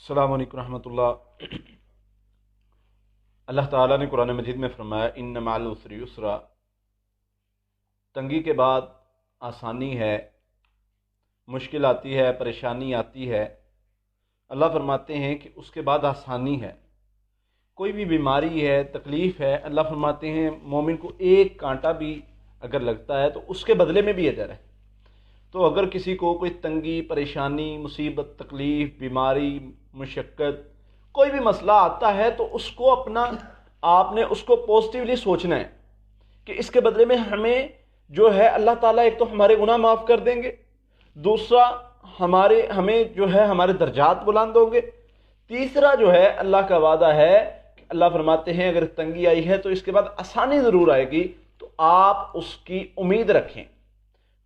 السلام علیکم رحمۃ اللہ۔ اللہ تعالیٰ نے قرآن مجید میں فرمایا ان مع العسر یسرا، تنگی کے بعد آسانی ہے، مشکل آتی ہے، پریشانی آتی ہے، اللہ فرماتے ہیں کہ اس کے بعد آسانی ہے۔ کوئی بھی بیماری ہے، تکلیف ہے، اللہ فرماتے ہیں مومن کو ایک کانٹا بھی اگر لگتا ہے تو اس کے بدلے میں بھی اجر ہے۔ تو اگر کسی کو کوئی تنگی، پریشانی، مصیبت، تکلیف، بیماری، مشقت، کوئی بھی مسئلہ آتا ہے تو اس کو آپ نے اس کو پازیٹیولی سوچنا ہے کہ اس کے بدلے میں ہمیں جو ہے اللہ تعالیٰ ایک تو ہمارے گناہ معاف کر دیں گے، دوسرا ہمیں جو ہے ہمارے درجات بلند ہوں گے، تیسرا جو ہے اللہ کا وعدہ ہے کہ اللہ فرماتے ہیں اگر تنگی آئی ہے تو اس کے بعد آسانی ضرور آئے گی، تو آپ اس کی امید رکھیں۔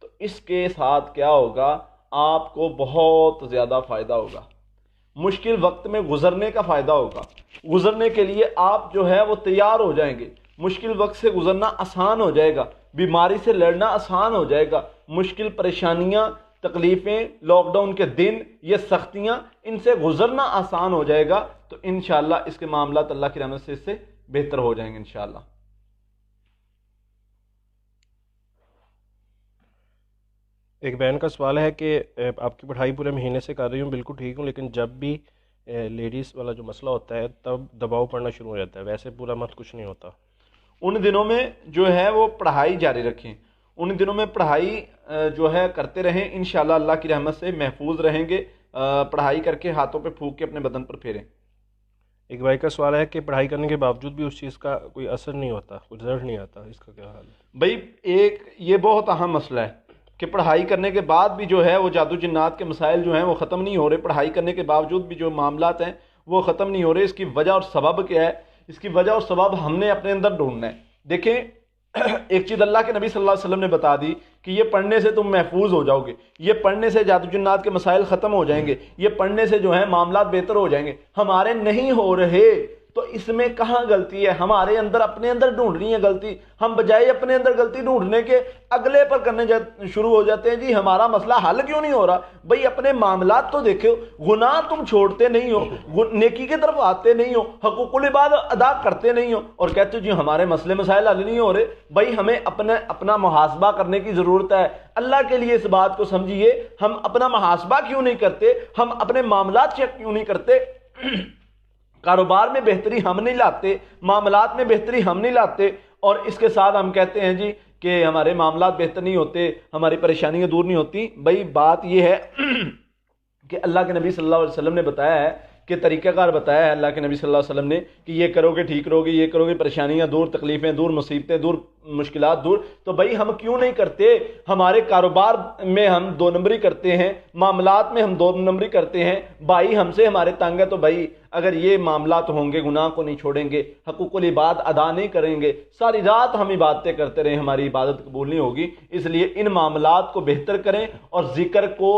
تو اس کے ساتھ کیا ہوگا؟ آپ کو بہت زیادہ فائدہ ہوگا، مشکل وقت میں گزرنے کا فائدہ ہوگا، گزرنے کے لیے آپ جو ہے وہ تیار ہو جائیں گے، مشکل وقت سے گزرنا آسان ہو جائے گا، بیماری سے لڑنا آسان ہو جائے گا، مشکل پریشانیاں، تکلیفیں، لاک ڈاؤن کے دن، یہ سختیاں، ان سے گزرنا آسان ہو جائے گا۔ تو انشاءاللہ اس کے معاملات اللہ کی رحمت سے اس سے بہتر ہو جائیں گے انشاءاللہ۔ ایک بہن کا سوال ہے کہ آپ کی پڑھائی پورے مہینے سے کر رہی ہوں، بالکل ٹھیک ہوں، لیکن جب بھی لیڈیز والا جو مسئلہ ہوتا ہے تب دباؤ پڑنا شروع ہو جاتا ہے، ویسے پورا مت کچھ نہیں ہوتا۔ ان دنوں میں جو ہے وہ پڑھائی جاری رکھیں، ان دنوں میں پڑھائی جو ہے کرتے رہیں، انشاءاللہ اللہ کی رحمت سے محفوظ رہیں گے۔ پڑھائی کر کے ہاتھوں پہ پھونک کے اپنے بدن پر پھیریں۔ ایک بھائی کا سوال ہے کہ پڑھائی کرنے کے باوجود بھی اس چیز کا کوئی اثر نہیں ہوتا، کوئی رزلٹ نہیں آتا، اس کا کیا حال ہے؟ بھائی یہ بہت اہم مسئلہ ہے کہ پڑھائی کرنے کے بعد بھی جو ہے وہ جادو جنات کے مسائل جو ہیں وہ ختم نہیں ہو رہے، پڑھائی کرنے کے باوجود بھی جو معاملات ہیں وہ ختم نہیں ہو رہے۔ اس کی وجہ اور سبب کیا ہے؟ اس کی وجہ اور سبب ہم نے اپنے اندر ڈھونڈنا ہے۔ دیکھیں ایک چیز اللہ کے نبی صلی اللہ علیہ وسلم نے بتا دی کہ یہ پڑھنے سے تم محفوظ ہو جاؤ گے، یہ پڑھنے سے جادو جنات کے مسائل ختم ہو جائیں گے، یہ پڑھنے سے جو ہے معاملات بہتر ہو جائیں گے۔ ہمارے نہیں ہو رہے تو اس میں کہاں غلطی ہے؟ ہمارے اندر اپنے اندر ڈھونڈنی ہے غلطی، ہم بجائے اپنے اندر غلطی ڈھونڈنے کے اگلے پر کرنے شروع ہو جاتے ہیں، جی ہمارا مسئلہ حل کیوں نہیں ہو رہا؟ بھئی اپنے معاملات تو دیکھو، گناہ تم چھوڑتے نہیں ہو، نیکی کی طرف آتے نہیں ہو، حقوق العباد ادا کرتے نہیں ہو، اور کہتے ہو جی ہمارے مسئلے مسائل حل نہیں ہو رہے۔ بھئی ہمیں اپنا محاسبہ کرنے کی ضرورت ہے۔ اللہ کے لیے اس بات کو سمجھیے، ہم اپنا محاسبہ کیوں نہیں کرتے؟ ہم اپنے معاملات چیک کیوں نہیں کرتے؟ کاروبار میں بہتری ہم نہیں لاتے، معاملات میں بہتری ہم نہیں لاتے، اور اس کے ساتھ ہم کہتے ہیں جی کہ ہمارے معاملات بہتر نہیں ہوتے، ہماری پریشانیاں دور نہیں ہوتی۔ بھئی بات یہ ہے کہ اللہ کے نبی صلی اللہ علیہ وسلم نے بتایا ہے کہ طریقہ کار بتایا ہے اللہ کے نبی صلی اللہ علیہ وسلم نے کہ یہ کرو گے ٹھیک رہو گے، یہ کرو گے پریشانیاں دور، تکلیفیں دور، مصیبتیں دور، مشکلات دور۔ تو بھائی ہم کیوں نہیں کرتے؟ ہمارے کاروبار میں ہم دو نمبری کرتے ہیں، معاملات میں ہم دو نمبری کرتے ہیں، بھائی ہم سے ہمارے تنگ ہے، تو بھائی اگر یہ معاملات ہوں گے، گناہ کو نہیں چھوڑیں گے، حقوق العباد ادا نہیں کریں گے، ساری رات ہم عبادتیں کرتے رہیں، ہماری عبادت قبول نہیں ہوگی۔ اس لیے ان معاملات کو بہتر کریں اور ذکر کو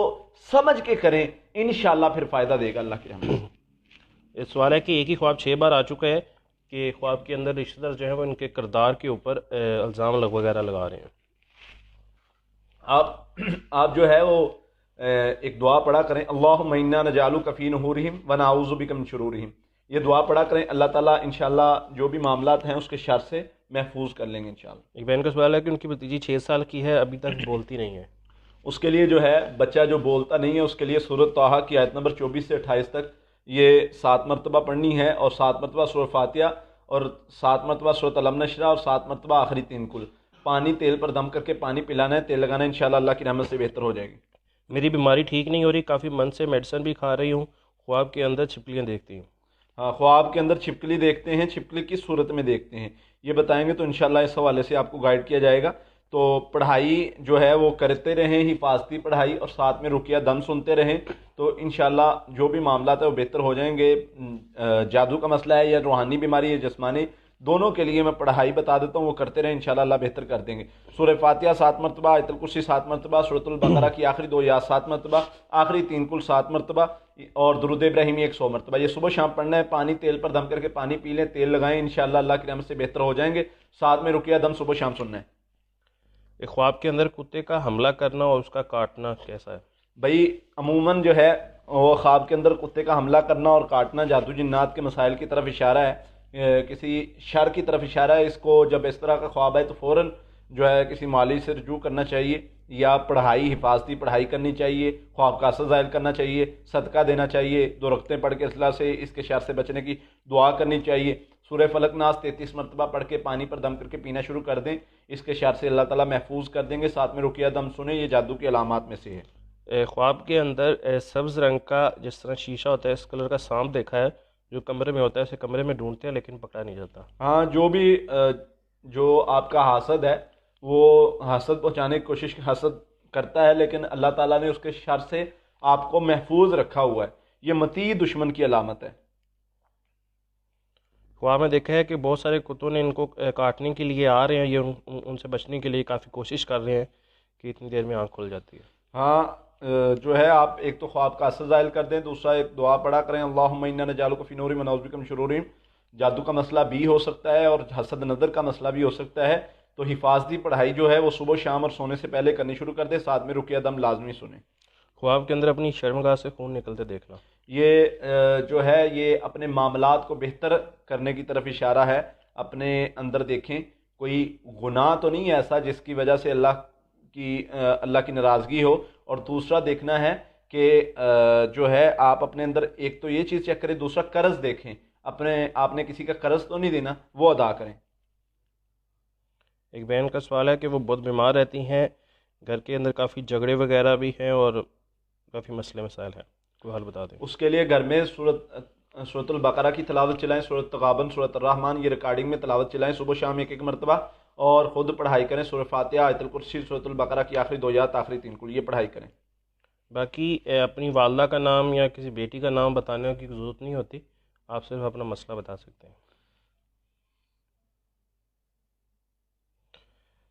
سمجھ کے کریں، انشاءاللہ پھر فائدہ دے گا اللہ کی رحمت سے۔ یہ سوال ہے کہ ایک ہی خواب 6 بار آ چکا ہے کہ خواب کے اندر رشتہ دار جو ہے وہ ان کے کردار کے اوپر الزام وغیرہ لگا رہے ہیں۔ آپ جو ہے وہ ایک دعا پڑھا کریں، اللہم انا نجعلک فی نحورہم ونعوذ بک من شرورہم۔ یہ دعا پڑھا کریں، اللہ تعالیٰ انشاءاللہ جو بھی معاملات ہیں اس کے شر سے محفوظ کر لیں گے انشاءاللہ۔ ایک بہن کا سوال ہے کہ ان کی بھتیجی 6 سال کی ہے، ابھی تک بولتی نہیں ہے۔ اس کے لیے جو ہے بچہ جو بولتا نہیں ہے اس کے لیے سورۃ طٰہٰ کی آیت نمبر 24 سے 28 تک یہ 7 مرتبہ پڑھنی ہے، اور 7 مرتبہ سورۃ فاتحہ، اور 7 مرتبہ سورۃ علم نشرح، اور 7 مرتبہ آخری 3 کل۔ پانی تیل پر دم کر کے پانی پلانا ہے، تیل لگانا ہے، انشاءاللہ اللہ کی رحمت سے بہتر ہو جائے گی۔ میری بیماری ٹھیک نہیں ہو رہی، کافی من سے میڈیسن بھی کھا رہی ہوں، خواب کے اندر چھپکلیاں دیکھتی ہوں۔ ہاں، خواب کے اندر چھپکلی دیکھتے ہیں، چھپکلی کس صورت میں دیکھتے ہیں یہ بتائیں گے تو انشاءاللہ اس حوالے سے آپ کو گائیڈ کیا جائے گا۔ تو پڑھائی جو ہے وہ کرتے رہیں، حفاظتی پڑھائی، اور ساتھ میں رقیہ دم سنتے رہیں، تو انشاءاللہ جو بھی معاملات ہیں وہ بہتر ہو جائیں گے۔ جادو کا مسئلہ ہے یا روحانی بیماری ہے، جسمانی، دونوں کے لیے میں پڑھائی بتا دیتا ہوں، وہ کرتے رہیں، انشاءاللہ اللہ بہتر کر دیں گے۔ سورہ فاتحہ 7 مرتبہ، آیت الکرسی 7 مرتبہ، سورۃ البقرہ کی آخری 2 آیات 7 مرتبہ، آخری 3 کل 7 مرتبہ، اور درود ابراہیمی 100 مرتبہ۔ یہ صبح شام پڑھنا ہے، پانی تیل پر دم کر کے پانی پی لیں، تیل لگائیں، انشاءاللہ اللہ کی رحمت سے بہتر ہو جائیں گے۔ ساتھ میں رقیہ دم صبح شام سننا ہے۔ ایک خواب کے اندر کتے کا حملہ کرنا اور اس کا کاٹنا کیسا ہے؟ بھائی عموماً جو ہے وہ خواب کے اندر کتے کا حملہ کرنا اور کاٹنا جادو جنات کے مسائل کی طرف اشارہ ہے، کسی شر کی طرف اشارہ ہے۔ اس کو جب اس طرح کا خواب ہے تو فوراً جو ہے کسی مالی سے رجوع کرنا چاہیے، یا پڑھائی، حفاظتی پڑھائی کرنی چاہیے، خواب کا اثر ظاہر کرنا چاہیے، صدقہ دینا چاہیے، 2 رکعتیں پڑھ کے اللہ سے اس کے شر سے بچنے کی دعا کرنی چاہیے، سورہ فلق ناس 33 مرتبہ پڑھ کے پانی پر دم کر کے پینا شروع کر دیں، اس کے شر سے اللہ تعالیٰ محفوظ کر دیں گے، ساتھ میں رقیہ دم سنیں، یہ جادو کی علامات میں سے ہے۔ خواب کے اندر سبز رنگ کا جس طرح شیشہ ہوتا ہے اس کلر کا سانپ دیکھا ہے جو کمرے میں ہوتا ہے، اسے کمرے میں ڈھونڈتے ہیں لیکن پکڑا نہیں جاتا۔ ہاں، جو آپ کا حاسد ہے وہ حسد پہنچانے کی کوشش حسد کرتا ہے، لیکن اللہ تعالیٰ نے اس کے شر سے آپ کو محفوظ رکھا ہوا ہے، یہ مطیع دشمن کی علامت ہے۔ خواب میں دیکھا ہے کہ بہت سارے کتوں نے ان کو کاٹنے کے لیے آ رہے ہیں، یہ ان سے بچنے کے لیے کافی کوشش کر رہے ہیں کہ اتنی دیر میں آنکھ کھل جاتی ہے۔ ہاں، جو ہے آپ ایک تو خواب کا اثر ظاہر کر دیں، دوسرا ایک دعا پڑھا کریں، اللہم انا نجعلک فی نورہم ونعوذ بک من شرورہم۔ جادو کا مسئلہ بھی ہو سکتا ہے اور حسد نظر کا مسئلہ بھی ہو سکتا ہے، تو حفاظتی پڑھائی جو ہے وہ صبح شام اور سونے سے پہلے کرنی شروع کر دیں، ساتھ میں رقیہ دم لازمی سنیں۔ خواب کے اندر اپنی شرمگاہ سے خون نکلتے دیکھنا، یہ جو ہے یہ اپنے معاملات کو بہتر کرنے کی طرف اشارہ ہے۔ اپنے اندر دیکھیں کوئی گناہ تو نہیں ہے ایسا جس کی وجہ سے اللہ کی ناراضگی ہو، اور دوسرا دیکھنا ہے کہ جو ہے آپ اپنے اندر ایک تو یہ چیز چیک کریں، دوسرا قرض دیکھیں، آپ نے کسی کا قرض تو نہیں دینا، وہ ادا کریں۔ ایک بہن کا سوال ہے کہ وہ بہت بیمار رہتی ہیں، گھر کے اندر کافی جھگڑے وغیرہ بھی ہیں اور کافی مسئلے مسائل ہیں، کوئی حل بتا دیں۔ اس کے لیے گھر میں سورۃ البقرہ کی تلاوت چلائیں، سورۃ تغابن، سورۃ الرحمن، یہ ریکارڈنگ میں تلاوت چلائیں صبح شام 1 مرتبہ، اور خود پڑھائی کریں، سورہ فاتحہ، آیت الکرسی، سورۃ البقرہ کی آخری 2 آیات، آخری 3 کل، یہ پڑھائی کریں۔ باقی اپنی والدہ کا نام یا کسی بیٹی کا نام بتانے کی ضرورت نہیں ہوتی، آپ صرف اپنا مسئلہ بتا سکتے ہیں۔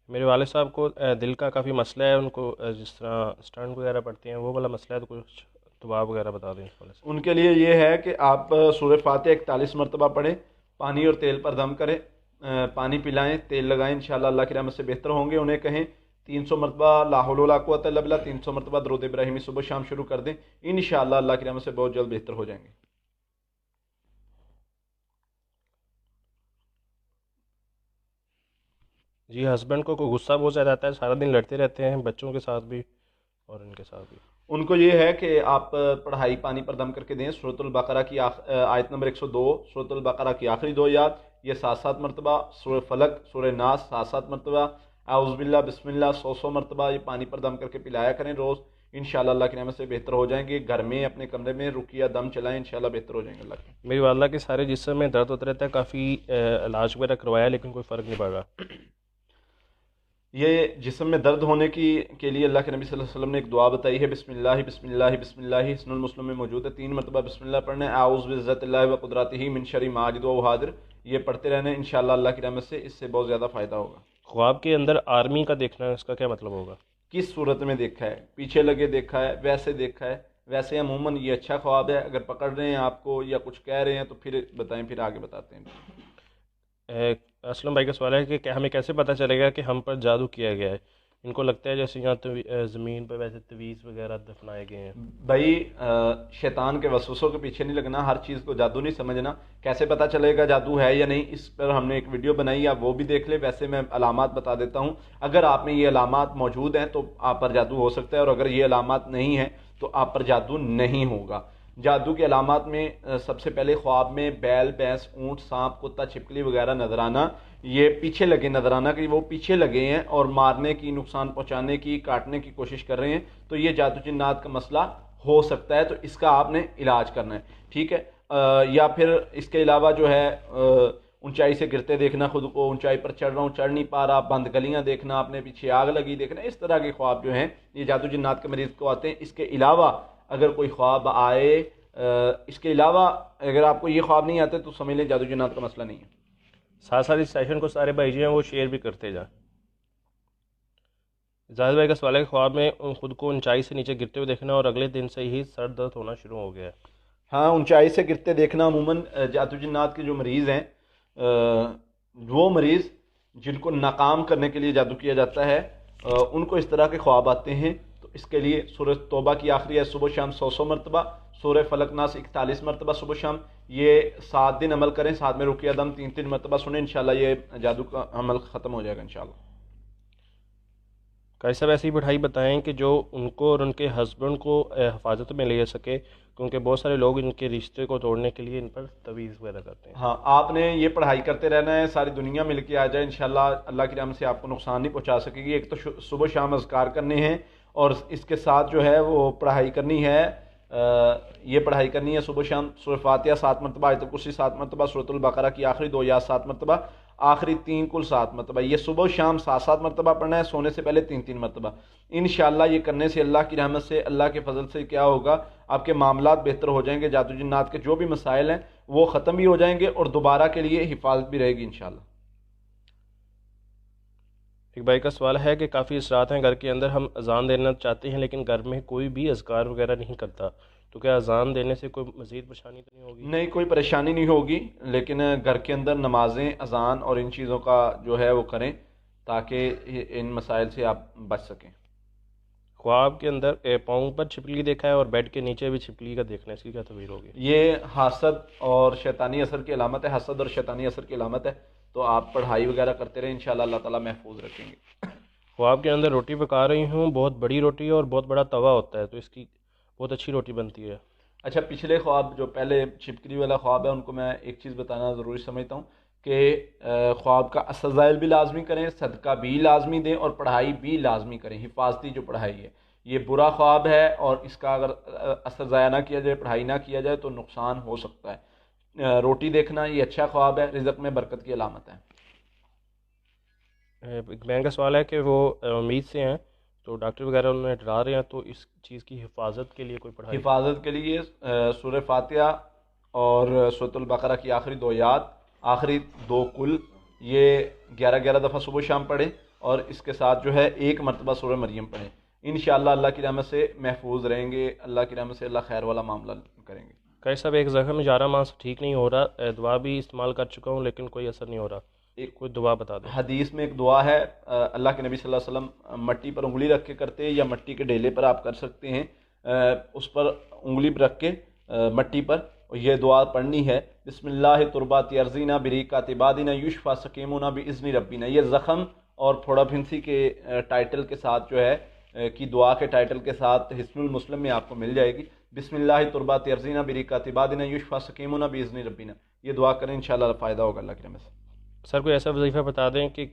میرے والد صاحب کو دل کا کافی مسئلہ ہے، ان کو جس طرح اسٹنٹ وغیرہ پڑتے ہیں وہ والا مسئلہ ہے، تو کچھ دعا وغیرہ بتا دیں اس والے سے۔ ان کے لیے یہ ہے کہ آپ سورہ فاتحہ 41 مرتبہ پڑھیں، پانی اور تیل پر دم کریں، پانی پلائیں، تیل لگائیں، انشاءاللہ اللہ کی رحمت سے بہتر ہوں گے۔ انہیں کہیں 300 مرتبہ لا حول ولا قوت الا باللہ، 300 مرتبہ درود ابراہیمی صبح شام شروع کر دیں، انشاءاللہ اللہ کی رحمت سے بہت جلد بہتر ہو جائیں گے۔ جی، ہسبینڈ کو کوئی غصہ بہت زیادہ آتا ہے، سارا دن لڑتے رہتے ہیں بچوں کے ساتھ بھی اور ان کے ساتھ بھی۔ ان کو یہ ہے کہ آپ پڑھائی پانی پر دم کر کے دیں، سورۃ البقرہ کی آیت نمبر 102، سورۃ البقرہ کی آخری 2 آیات، یہ 7 مرتبہ، سورہ فلق، سورہ ناس 7 مرتبہ، اعوذ باللہ، بسم اللہ 100 مرتبہ، یہ پانی پر دم کر کے پلایا کریں روز، انشاءاللہ اللہ کی رحمت سے بہتر ہو جائیں گے۔ گھر میں اپنے کمرے میں رقیہ دم چلائیں، انشاءاللہ بہتر ہو جائیں گے اللہ کی۔ میری والدہ کے سارے جسم میں درد ہوتا رہتا ہے، کافی علاج وغیرہ کروایا لیکن کوئی فرق نہیں پڑ رہا۔ یہ جسم میں درد ہونے کے لیے اللہ کے نبی صلی اللہ علیہ وسلم نے ایک دعا بتائی ہے، بسم اللہ بسم اللہ بسم اللہ، سنن المسلم میں موجود ہے، 3 مرتبہ بسم اللہ پڑھنا ہے، اعوذ بعزت اللہ و قدرتہ من شر ما اجد و حاضر، یہ پڑھتے رہنا ہے، انشاءاللہ اللہ کی رحمت سے اس سے بہت زیادہ فائدہ ہوگا۔ خواب کے اندر آرمی کا دیکھنا ہے، اس کا کیا مطلب ہوگا؟ کس صورت میں دیکھا ہے؟ پیچھے لگے دیکھا ہے، ویسے دیکھا ہے؟ ویسے عموماً یہ اچھا خواب ہے، اگر پکڑ رہے ہیں آپ کو یا کچھ کہہ رہے ہیں تو پھر بتائیں، پھر آگے بتاتے ہیں۔ اسلم بھائی کا سوال ہے کہ ہمیں کیسے پتہ چلے گا کہ ہم پر جادو کیا گیا ہے؟ ان کو لگتا ہے جیسے یہاں زمین پہ ویسے تویز وغیرہ دفنائے گئے ہیں۔ بھائی شیطان کے وسوسوں کے پیچھے نہیں لگنا، ہر چیز کو جادو نہیں سمجھنا۔ کیسے پتہ چلے گا جادو ہے یا نہیں، اس پر ہم نے ایک ویڈیو بنائی ہے، آپ وہ بھی دیکھ لیں۔ ویسے میں علامات بتا دیتا ہوں، اگر آپ میں یہ علامات موجود ہیں تو آپ پر جادو ہو سکتا ہے، اور اگر یہ علامات نہیں ہیں تو آپ پر جادو نہیں ہوگا۔ جادو کے علامات میں سب سے پہلے خواب میں بیل، بھینس، اونٹ، سانپ، کتا، چھپکلی وغیرہ نظر آنا، یہ پیچھے لگے نظر آنا کہ وہ پیچھے لگے ہیں اور مارنے کی، نقصان پہنچانے کی، کاٹنے کی کوشش کر رہے ہیں، تو یہ جادو جنات کا مسئلہ ہو سکتا ہے، تو اس کا آپ نے علاج کرنا ہے، ٹھیک ہے۔ یا پھر اس کے علاوہ جو ہے اونچائی سے گرتے دیکھنا، خود کو اونچائی پر چڑھ رہا ہوں، چڑھ نہیں پا رہا، بند گلیاں دیکھنا، اپنے پیچھے آگ لگی دیکھنا، اس طرح کے خواب جو ہیں یہ جادو جنات کے مریض کو آتے ہیں۔ اس کے علاوہ اگر کوئی خواب آئے، اس کے علاوہ اگر آپ کو یہ خواب نہیں آتے تو سمجھ لیں جادو جنات کا مسئلہ نہیں ہے۔ ساتھ ساتھ اس سیشن کو سارے بھائی جو ہیں وہ شیئر بھی کرتے جائیں۔ زاہد بھائی کا سوال ہے کہ خواب میں خود کو اونچائی سے نیچے گرتے ہوئے دیکھنا اور اگلے دن سے ہی سر درد ہونا شروع ہو گیا ہے۔ ہاں، اونچائی سے گرتے دیکھنا عموماً جادو جنات کے جو مریض ہیں، وہ مریض جن کو ناکام کرنے کے لیے جادو کیا جاتا ہے، ان کو اس طرح کے خواب آتے ہیں، تو تو اس کے لیے سورہ توبہ کی آخری آیت صبح شام 100 مرتبہ، سورہ فلق ناس 41 مرتبہ صبح شام، یہ 7 دن عمل کریں، ساتھ میں رقیہ دم 3 مرتبہ سنیں، انشاءاللہ یہ جادو کا عمل ختم ہو جائے گا انشاءاللہ۔ قاری صاحب ایسی پڑھائی بتائیں کہ جو ان کو اور ان کے ہسبینڈ کو حفاظت میں لے سکے، کیونکہ بہت سارے لوگ ان کے رشتے کو توڑنے کے لیے ان پر تویز وغیرہ کرتے ہیں۔ ہاں، آپ نے یہ پڑھائی کرتے رہنا ہے، ساری دنیا مل کے آ جائے انشاءاللہ، اللہ کی رحمت سے آپ کو نقصان نہیں پہنچا سکے گی۔ ایک تو صبح شام اذکار کرنے ہیں، اور اس کے ساتھ جو ہے وہ پڑھائی کرنی ہے، یہ پڑھائی کرنی ہے صبح شام سورہ فاتحہ 7 مرتبہ، آیت الکرسی 7 مرتبہ، سورۃ البقرہ کی آخری 2 یا 7 مرتبہ، آخری 3 کل 7 مرتبہ، یہ صبح شام 7 مرتبہ پڑھنا ہے، سونے سے پہلے 3 مرتبہ۔ انشاءاللہ یہ کرنے سے اللہ کی رحمت سے، اللہ کے فضل سے کیا ہوگا، آپ کے معاملات بہتر ہو جائیں گے، جادو جنات کے جو بھی مسائل ہیں وہ ختم بھی ہو جائیں گے، اور دوبارہ کے لیے حفاظت بھی رہے گی انشاءاللہ۔ ایک بھائی کا سوال ہے کہ کافی اثرات ہیں گھر کے اندر، ہم اذان دینا چاہتے ہیں لیکن گھر میں کوئی بھی اذکار وغیرہ نہیں کرتا، تو کیا اذان دینے سے کوئی مزید پریشانی تو نہیں ہوگی؟ نہیں، کوئی پریشانی نہیں ہوگی، لیکن گھر کے اندر نمازیں، اذان اور ان چیزوں کا جو ہے وہ کریں تاکہ ان مسائل سے آپ بچ سکیں۔ خواب کے اندر پاؤں پر چھپکلی دیکھا ہے اور بیڈ کے نیچے بھی چھپکلی کا دیکھنا ہے، اس کی کیا تعبیر ہوگی؟ یہ حسد اور شیطانی اثر کی علامت ہے، حسد اور شیطانی اثر کی علامت ہے، تو آپ پڑھائی وغیرہ کرتے رہیں، انشاءاللہ اللہ تعالیٰ محفوظ رکھیں گے۔ خواب کے اندر روٹی پکا رہی ہوں، بہت بڑی روٹی ہے اور بہت بڑا توا ہوتا ہے، تو اس کی بہت اچھی روٹی بنتی ہے۔ اچھا، پچھلے خواب جو پہلے چھپکلی والا خواب ہے ان کو میں ایک چیز بتانا ضروری سمجھتا ہوں کہ خواب کا استزائل بھی لازمی کریں، صدقہ بھی لازمی دیں، اور پڑھائی بھی لازمی کریں، حفاظتی جو پڑھائی ہے۔ یہ برا خواب ہے اور اس کا اگر اثر ضائع نہ کیا جائے، پڑھائی نہ کیا جائے تو نقصان ہو سکتا ہے۔ روٹی دیکھنا یہ اچھا خواب ہے، رزق میں برکت کی علامت ہے۔ ایک بہن کا سوال ہے کہ وہ امید سے ہیں تو ڈاکٹر وغیرہ انہیں ڈرا رہے ہیں، تو اس چیز کی حفاظت کے لیے کوئی پڑھائی؟ حفاظت کے لیے سورہ فاتحہ اور سورۃ البقرہ کی آخری 2 آیات، آخری 2 کل، یہ 11 دفعہ صبح شام پڑھیں، اور اس کے ساتھ جو ہے 1 مرتبہ سورہ مریم پڑھیں، انشاءاللہ اللہ کی رحمت سے محفوظ رہیں گے، اللہ کی رحمت سے اللہ خیر والا معاملہ کریں گے۔ قاری صاحب ایک زخم 11 ماہ سے ٹھیک نہیں ہو رہا، دعا بھی استعمال کر چکا ہوں لیکن کوئی اثر نہیں ہو رہا، کوئی دعا بتا دیں۔ حدیث میں ایک دعا ہے، اللہ کے نبی صلی اللہ علیہ وسلم مٹی پر انگلی رکھ کے کرتے ہیں، یا مٹی کے ڈھیلے پر آپ کر سکتے ہیں، اس پر انگلی رکھ کے مٹی پر یہ دعا پڑھنی ہے، بسم اللہ ترباتی ارزینہ بریقات عبادینہ یشفا سکیمونہ باذن ربینہ۔ یہ زخم اور پھوڑا پھنسی کے ٹائٹل کے ساتھ جو ہے کی دعا کے ٹائٹل کے ساتھ حصن المسلم میں آپ کو مل جائے گی، بسم اللہ ترباتی ارزینہ بریقات عبادینہ یشفا سکیمونہ باذن ربینہ، یہ دعا کریں انشاءاللہ فائدہ ہوگا اللہ کی رحمت سے۔ سر کوئی ایسا وظیفہ بتا دیں کہ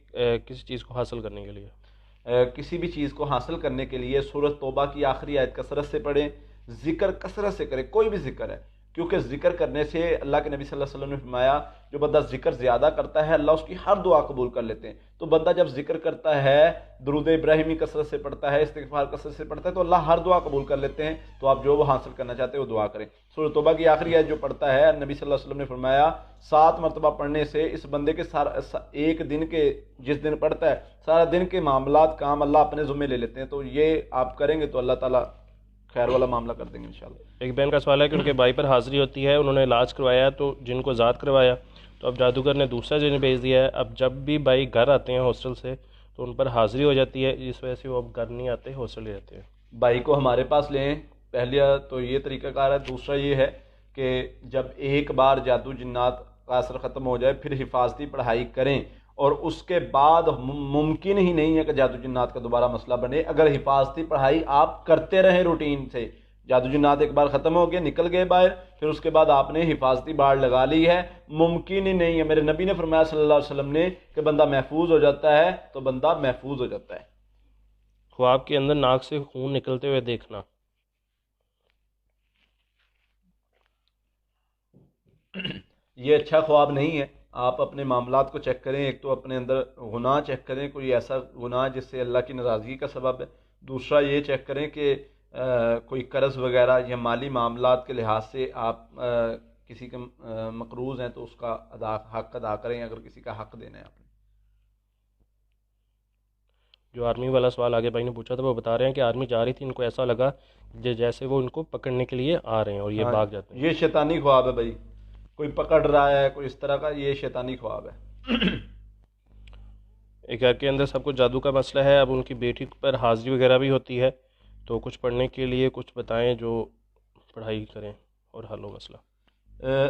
کسی چیز کو حاصل کرنے کے لیے؟ کسی بھی چیز کو حاصل کرنے کے لیے سورۃ توبہ کی آخری آیت کثرت سے پڑھیں، ذکر کثرت سے کریں، کوئی بھی ذکر ہے، کیونکہ ذکر کرنے سے اللہ کے نبی صلی اللہ علیہ وسلم نے فرمایا جو بندہ ذکر زیادہ کرتا ہے اللہ اس کی ہر دعا قبول کر لیتے ہیں، تو بندہ جب ذکر کرتا ہے، درود ابراہیمی کثرت سے پڑھتا ہے، استغفار کثرت سے پڑھتا ہے، تو اللہ ہر دعا قبول کر لیتے ہیں، تو آپ جو وہ حاصل کرنا چاہتے ہیں وہ دعا کریں۔ سورۃ توبہ کی آخری آیت جو پڑھتا ہے، نبی صلی اللہ علیہ وسلم نے فرمایا 7 مرتبہ پڑھنے سے اس بندے کے ایک دن کے جس دن پڑھتا ہے سارا دن کے معاملات کام اللہ اپنے ذمہ لے لیتے ہیں، تو یہ آپ کریں گے تو اللہ تعالیٰ خیر والا معاملہ کر دیں گے انشاءاللہ۔ ایک بہن کا سوال ہے کہ ان کے بھائی پر حاضری ہوتی ہے، انہوں نے علاج کروایا تو جن کو آزاد کروایا، تو اب جادوگر نے دوسرا جن بھیج دیا ہے، اب جب بھی بھائی گھر آتے ہیں ہاسٹل سے تو ان پر حاضری ہو جاتی ہے، جس وجہ سے وہ اب گھر نہیں آتے، ہاسٹل ہی رہتے ہیں۔ بھائی کو ہمارے پاس لیں، پہلے تو یہ طریقہ کار ہے، دوسرا یہ ہے کہ جب ایک بار جادو جنات کا اثر ختم ہو جائے پھر حفاظتی پڑھائی کریں، اور اس کے بعد ممکن ہی نہیں ہے کہ جادو جنات کا دوبارہ مسئلہ بنے، اگر حفاظتی پڑھائی آپ کرتے رہیں روٹین سے، جادو جنات ایک بار ختم ہو گئے، نکل گئے باہر، پھر اس کے بعد آپ نے حفاظتی باڑ لگا لی ہے، ممکن ہی نہیں ہے، میرے نبی نے فرمایا صلی اللہ علیہ وسلم نے کہ بندہ محفوظ ہو جاتا ہے تو بندہ محفوظ ہو جاتا ہے۔ خواب کے اندر ناک سے خون نکلتے ہوئے دیکھنا؟ یہ اچھا خواب نہیں ہے، آپ اپنے معاملات کو چیک کریں، ایک تو اپنے اندر گناہ چیک کریں، کوئی ایسا گناہ جس سے اللہ کی ناراضگی کا سبب ہے، دوسرا یہ چیک کریں کہ کوئی قرض وغیرہ یا مالی معاملات کے لحاظ سے آپ کسی کے مقروض ہیں تو اس کا حق ادا کریں، اگر کسی کا حق دینا ہے آپ نے۔ جو آرمی والا سوال آگے بھائی نے پوچھا تھا، وہ بتا رہے ہیں کہ آرمی جا رہی تھی، ان کو ایسا لگا جیسے وہ ان کو پکڑنے کے لیے آ رہے ہیں اور یہ بھاگ جاتے ہیں۔ یہ شیطانی خواب ہے بھائی، کوئی پکڑ رہا ہے، کوئی اس طرح کا، یہ شیطانی خواب ہے۔ ایک گھر کے اندر سب کو جادو کا مسئلہ ہے، اب ان کی بیٹی پر حاضری وغیرہ بھی ہوتی ہے، تو کچھ پڑھنے کے لیے کچھ بتائیں جو پڑھائی کریں اور حل ہو مسئلہ۔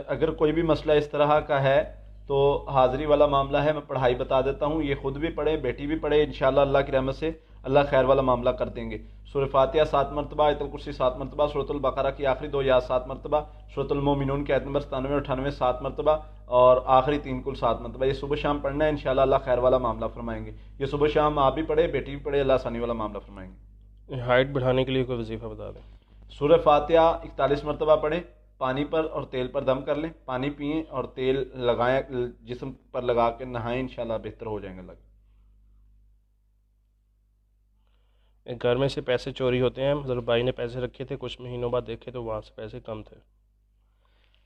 اگر کوئی بھی مسئلہ اس طرح کا ہے تو حاضری والا معاملہ ہے، میں پڑھائی بتا دیتا ہوں، یہ خود بھی پڑھیں، بیٹی بھی پڑھے، انشاءاللہ اللہ کی رحمت سے اللہ خیر والا معاملہ کر دیں گے۔ سورہ فاتحہ 7 مرتبہ، آیت الکرسی 7 مرتبہ، سورۃ البقرہ کی آخری 2 آیات 7 مرتبہ، سورۃ المومنون کی آیت نمبر 97 اور 98 7 مرتبہ، اور آخری 3 کل 7 مرتبہ۔ یہ صبح شام پڑھنا ہے، انشاءاللہ اللہ خیر والا معاملہ فرمائیں گے۔ یہ صبح شام آپ بھی پڑھے، بیٹی بھی پڑھے، اللہ آسانی والا معاملہ فرمائیں گے۔ ہائٹ بڑھانے کے لیے کوئی وظیفہ بتا دیں۔ سورہ فاتحہ 41 مرتبہ پڑھیں، پانی پر اور تیل پر دم کر لیں، پانی پئیں اور تیل لگائیں، جسم پر لگا کے نہائیں، انشاءاللہ بہتر ہو جائیں گے۔ گھر میں سے پیسے چوری ہوتے ہیں، مطلب بھائی نے پیسے رکھے تھے، کچھ مہینوں بعد دیکھے تو وہاں سے پیسے کم تھے۔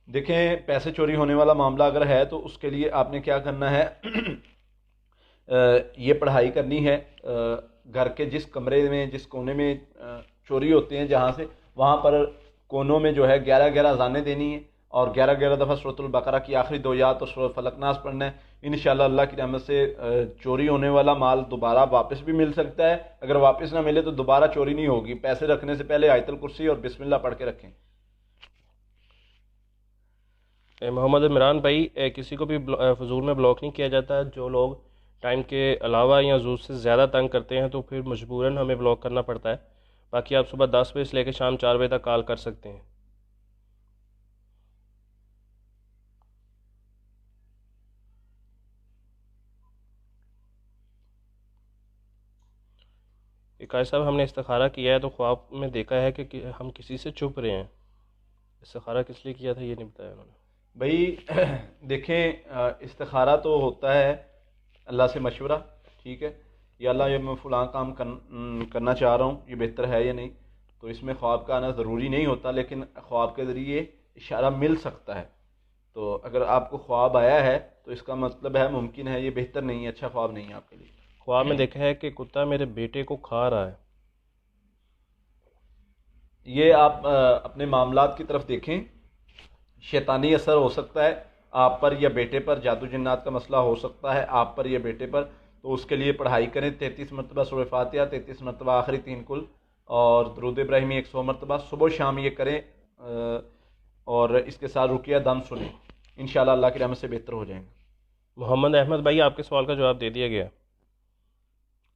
دیکھیں، پیسے چوری ہونے والا معاملہ اگر ہے تو اس کے لیے آپ نے کیا کرنا ہے، یہ پڑھائی کرنی ہے۔ گھر کے جس کمرے میں، جس کونے میں چوری ہوتے ہیں جہاں سے، وہاں پر کونوں میں جو ہے 11 اذانیں دینی ہیں اور 11 دفعہ سورۃ البقرہ کی آخری 2 آیات اور سورۃ فلق ناس پڑھنا ہے۔ انشاءاللہ اللہ کی رحمت سے چوری ہونے والا مال دوبارہ واپس بھی مل سکتا ہے، اگر واپس نہ ملے تو دوبارہ چوری نہیں ہوگی۔ پیسے رکھنے سے پہلے آیت الکرسی اور بسم اللہ پڑھ کے رکھیں۔ محمد عمران بھائی، کسی کو بھی فضول میں بلاک نہیں کیا جاتا، جو لوگ ٹائم کے علاوہ یا ضرورت سے زیادہ تنگ کرتے ہیں تو پھر مجبوراً ہمیں بلاک کرنا پڑتا ہے۔ باقی آپ صبح 10 بجے سے لے کے شام 4 بجے تک کال کر سکتے ہیں۔ قائد صاحب، ہم نے استخارہ کیا ہے تو خواب میں دیکھا ہے کہ ہم کسی سے چھپ رہے ہیں، استخارہ کس لیے کیا تھا یہ نہیں بتایا انہوں نے۔ بھائی دیکھیں، استخارہ تو ہوتا ہے اللہ سے مشورہ، ٹھیک ہے، یا اللہ یہ میں فلاں کام کرنا چاہ رہا ہوں، یہ بہتر ہے یا نہیں، تو اس میں خواب کا آنا ضروری نہیں ہوتا، لیکن خواب کے ذریعے اشارہ مل سکتا ہے۔ تو اگر آپ کو خواب آیا ہے تو اس کا مطلب ہے ممکن ہے یہ بہتر نہیں ہے، اچھا خواب نہیں ہے آپ کے لیے۔ خواب میں دیکھا ہے کہ کتا میرے بیٹے کو کھا رہا ہے۔ یہ آپ اپنے معاملات کی طرف دیکھیں، شیطانی اثر ہو سکتا ہے آپ پر یا بیٹے پر، جادو جنات کا مسئلہ ہو سکتا ہے آپ پر یا بیٹے پر، تو اس کے لیے پڑھائی کریں۔ 33 مرتبہ سورہ فاتحہ، 33 مرتبہ آخری 3 کل اور درود ابراہیمی 100 مرتبہ، صبح و شام یہ کریں، اور اس کے ساتھ رقیہ دم سنیں، انشاءاللہ اللہ کی رحمت سے بہتر ہو جائیں گے۔ محمد احمد بھائی، آپ کے سوال کا جواب دے دیا گیا۔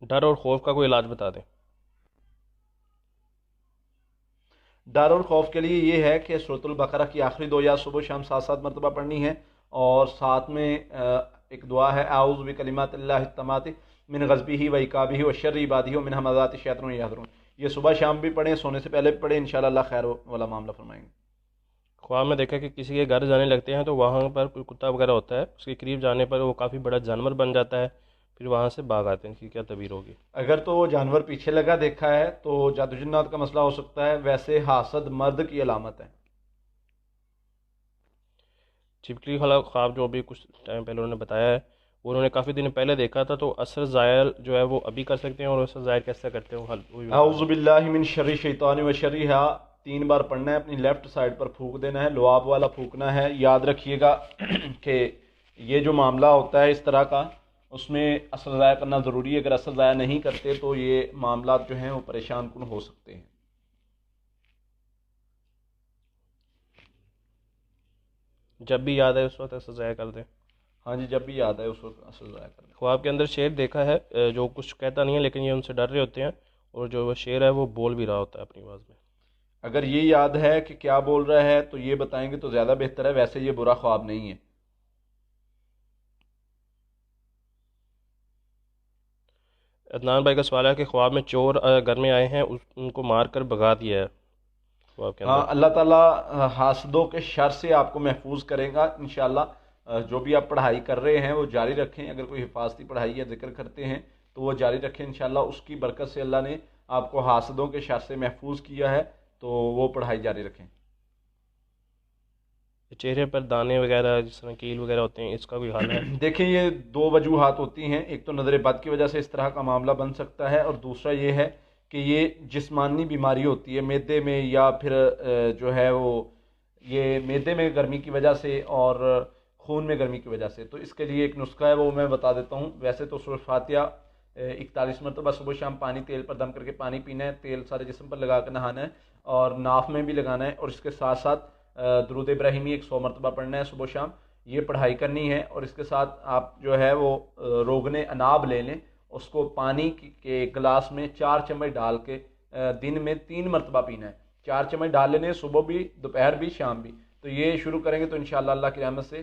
ڈر اور خوف کا کوئی علاج بتا دیں۔ ڈر اور خوف کے لیے یہ ہے کہ سورۃ البقرہ کی آخری 2 آیات صبح شام 7 مرتبہ پڑھنی ہے، اور ساتھ میں ایک دعا ہے، اعوذ بکلمات اللہ التامات من غضبہ و عقابہ و شر عبادہ و من ہمزات الشیاطین یحضرون۔ یہ صبح شام بھی پڑھیں، سونے سے پہلے بھی پڑھیں، انشاءاللہ اللہ خیر والا معاملہ فرمائیں گے۔ خواب میں دیکھا کہ کسی کے گھر جانے لگتے ہیں تو وہاں پر کوئی کتا وغیرہ ہوتا ہے، اس کے قریب جانے پر وہ کافی بڑا جانور بن جاتا ہے، پھر وہاں سے بھاگ آتے ہیں، اس کی کیا تعبیر ہوگی؟ اگر تو وہ جانور پیچھے لگا دیکھا ہے تو جادو جنات کا مسئلہ ہو سکتا ہے، ویسے حاسد مرد کی علامت ہے۔ چھپکلی والا خواب جو ابھی کچھ ٹائم پہلے انہوں نے بتایا ہے، وہ انہوں نے کافی دن پہلے دیکھا تھا، تو اثر ظاہر جو ہے وہ ابھی کر سکتے ہیں، اور اثر ظاہر کیسے کرتے ہیں وہ حل وہی بتا اعوذ باللہ من شر الشیطان و شرہا 3 بار پڑھنا ہے، اپنی لیفٹ سائڈ پر پھونک دینا ہے، لعاب والا پھونکنا ہے۔ یاد رکھیے گا کہ یہ جو معاملہ ہوتا ہے اس طرح کا، اس میں اثر ضائع کرنا ضروری ہے، اگر اثر ضائع نہیں کرتے تو یہ معاملات جو ہیں وہ پریشان کن ہو سکتے ہیں۔ جب بھی یاد ہے اس وقت اثر ظاہر کر دیں۔ ہاں جی، جب بھی یاد ہے اس وقت اثر ضائع کر دیں۔ خواب کے اندر شیر دیکھا ہے جو کچھ کہتا نہیں ہے، لیکن یہ ان سے ڈر رہے ہوتے ہیں، اور جو وہ شیر ہے وہ بول بھی رہا ہوتا ہے اپنی آواز میں۔ اگر یہ یاد ہے کہ کیا بول رہا ہے تو یہ بتائیں گے تو زیادہ بہتر ہے، ویسے یہ برا خواب نہیں ہے۔ عدنان بھائی کا سوال ہے کہ خواب میں چور گھر میں آئے ہیں، ان کو مار کر بھگا دیا ہے خواب کے ہاں، اندر۔ اللہ تعالیٰ حاسدوں کے شر سے آپ کو محفوظ کرے گا انشاءاللہ۔ جو بھی آپ پڑھائی کر رہے ہیں وہ جاری رکھیں، اگر کوئی حفاظتی پڑھائی یا ذکر کرتے ہیں تو وہ جاری رکھیں انشاءاللہ، اس کی برکت سے اللہ نے آپ کو حاسدوں کے شر سے محفوظ کیا ہے، تو وہ پڑھائی جاری رکھیں۔ چہرے پر دانے وغیرہ جس طرح کیل وغیرہ ہوتے ہیں، اس کا کوئی حل ہے؟ دیکھیں، یہ 2 وجوہات ہوتی ہیں، ایک تو نظر بد کی وجہ سے اس طرح کا معاملہ بن سکتا ہے، اور دوسرا یہ ہے کہ یہ جسمانی بیماری ہوتی ہے معدے میں، یا پھر جو ہے وہ یہ معدے میں گرمی کی وجہ سے اور خون میں گرمی کی وجہ سے، تو اس کے لیے ایک نسخہ ہے وہ میں بتا دیتا ہوں۔ ویسے تو سورہ فاتحہ 41 مرتبہ صبح شام پانی تیل پر دم کر کے پانی پینا ہے، تیل سارے جسم پر لگا کر نہانا ہے اور ناف میں بھی لگانا ہے، اور اس کے ساتھ ساتھ درود ابراہیمی 100 مرتبہ پڑھنا ہے صبح شام، یہ پڑھائی کرنی ہے۔ اور اس کے ساتھ آپ جو ہے وہ روغن اناب لے لیں، اس کو پانی کے گلاس میں 4 چمچ ڈال کے دن میں 3 مرتبہ پینا ہے، 4 چمچ ڈال لینے، صبح بھی، دوپہر بھی، شام بھی۔ تو یہ شروع کریں گے تو انشاءاللہ اللہ کی رحمت سے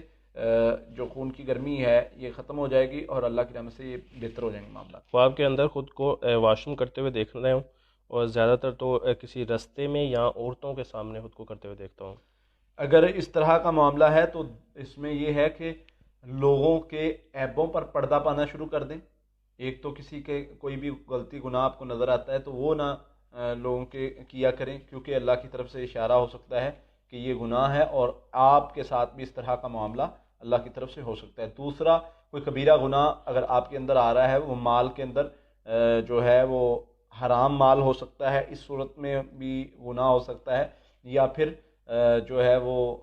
جو خون کی گرمی ہے یہ ختم ہو جائے گی، اور اللہ کی رحمت سے یہ بہتر ہو جائیں گے معاملات۔ خواب کے اندر خود کو واش روم کرتے ہوئے دیکھ رہا ہوں، اور زیادہ تر تو کسی رستے میں یا عورتوں کے سامنے خود کو کرتے ہوئے دیکھتا ہوں۔ اگر اس طرح کا معاملہ ہے تو اس میں یہ ہے کہ لوگوں کے عیبوں پر پردہ پانا شروع کر دیں۔ ایک تو کسی کے کوئی بھی غلطی گناہ آپ کو نظر آتا ہے تو وہ نہ لوگوں کے کیا کریں، کیونکہ اللہ کی طرف سے اشارہ ہو سکتا ہے کہ یہ گناہ ہے، اور آپ کے ساتھ بھی اس طرح کا معاملہ اللہ کی طرف سے ہو سکتا ہے۔ دوسرا، کوئی کبیرہ گناہ اگر آپ کے اندر آ رہا ہے، وہ مال کے اندر جو ہے وہ حرام مال ہو سکتا ہے، اس صورت میں بھی گناہ ہو سکتا ہے، یا پھر جو ہے وہ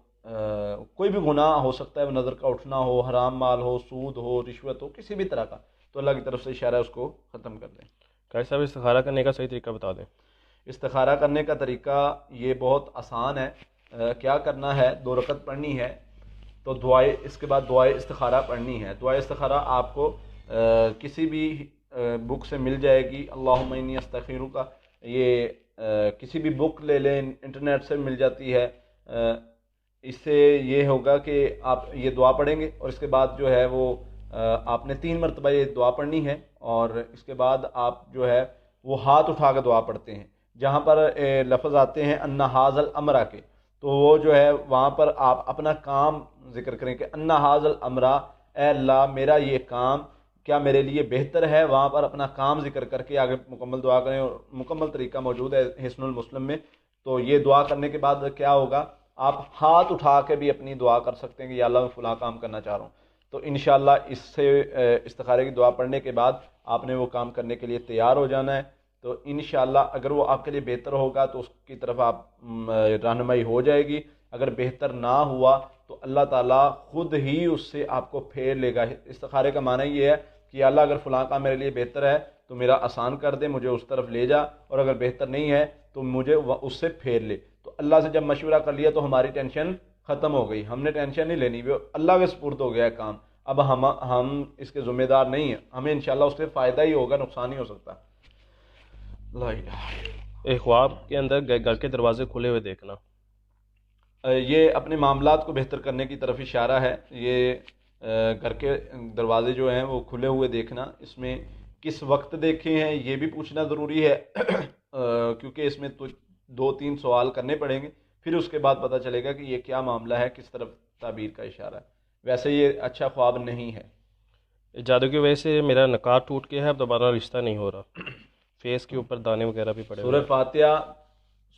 کوئی بھی گناہ ہو سکتا ہے، وہ نظر کا اٹھنا ہو، حرام مال ہو، سود ہو، رشوت ہو، کسی بھی طرح کا، تو اللہ کی طرف سے اشارہ ہے اس کو ختم کر دیں۔ قاری صاحب استخارہ کرنے کا صحیح طریقہ بتا دیں۔ استخارہ کرنے کا طریقہ یہ بہت آسان ہے۔ کیا کرنا ہے، 2 رکعت پڑھنی ہے، تو دعائے اس کے بعد دعائے استخارہ پڑھنی ہے۔ دعائے استخارہ آپ کو کسی بھی بک سے مل جائے گی، اللہم انی استخیرک کا، یہ کسی بھی بک لے لیں، انٹرنیٹ سے مل جاتی ہے۔ اس سے یہ ہوگا کہ آپ یہ دعا پڑھیں گے، اور اس کے بعد جو ہے وہ آپ نے 3 مرتبہ یہ دعا پڑھنی ہے، اور اس کے بعد آپ جو ہے وہ ہاتھ اٹھا کے دعا پڑھتے ہیں۔ جہاں پر لفظ آتے ہیں ان ھذا الامر کے، تو وہ جو ہے وہاں پر آپ اپنا کام ذکر کریں کہ ان ھذا الامر، اے اللہ میرا یہ کام کیا میرے لیے بہتر ہے، وہاں پر اپنا کام ذکر کر کے آگے مکمل دعا کریں، اور مکمل طریقہ موجود ہے حصن المسلم میں۔ تو یہ دعا کرنے کے بعد کیا ہوگا، آپ ہاتھ اٹھا کے بھی اپنی دعا کر سکتے ہیں کہ یا اللہ میں فلاں کام کرنا چاہ رہا ہوں۔ تو انشاءاللہ اس سے استخارے کی دعا پڑھنے کے بعد آپ نے وہ کام کرنے کے لیے تیار ہو جانا ہے۔ تو انشاءاللہ اگر وہ آپ کے لیے بہتر ہوگا تو اس کی طرف آپ رہنمائی ہو جائے گی، اگر بہتر نہ ہوا تو اللہ تعالیٰ خود ہی اس سے آپ کو پھیر لے گا۔ استخارے کا معنی یہ ہے کہ اللہ اگر فلاں کام میرے لیے بہتر ہے تو میرا آسان کر دے، مجھے اس طرف لے جا، اور اگر بہتر نہیں ہے تو مجھے اس سے پھیر لے۔ تو اللہ سے جب مشورہ کر لیا تو ہماری ٹینشن ختم ہو گئی، ہم نے ٹینشن نہیں لینی، وہ اللہ کے سپرد ہو گیا ہے کام، اب ہم اس کے ذمہ دار نہیں ہیں، ہمیں انشاءاللہ اس سے فائدہ ہی ہوگا، نقصان نہیں ہو سکتا۔ لا الہ۔ ایک خواب کے اندر گھر کے دروازے کھلے ہوئے دیکھنا، یہ اپنے معاملات کو بہتر کرنے کی طرف اشارہ ہے۔ یہ گھر کے دروازے جو ہیں وہ کھلے ہوئے دیکھنا، اس میں کس وقت دیکھے ہیں یہ بھی پوچھنا ضروری ہے، کیونکہ اس میں تو 2-3 سوال کرنے پڑیں گے، پھر اس کے بعد پتہ چلے گا کہ یہ کیا معاملہ ہے، کس طرف تعبیر کا اشارہ ہے۔ ویسے یہ اچھا خواب نہیں ہے۔ جادو کی وجہ سے میرا نکاح ٹوٹ گیا ہے، اب دوبارہ رشتہ نہیں ہو رہا، فیس کے اوپر دانے وغیرہ بھی پڑے ہوئے ہیں۔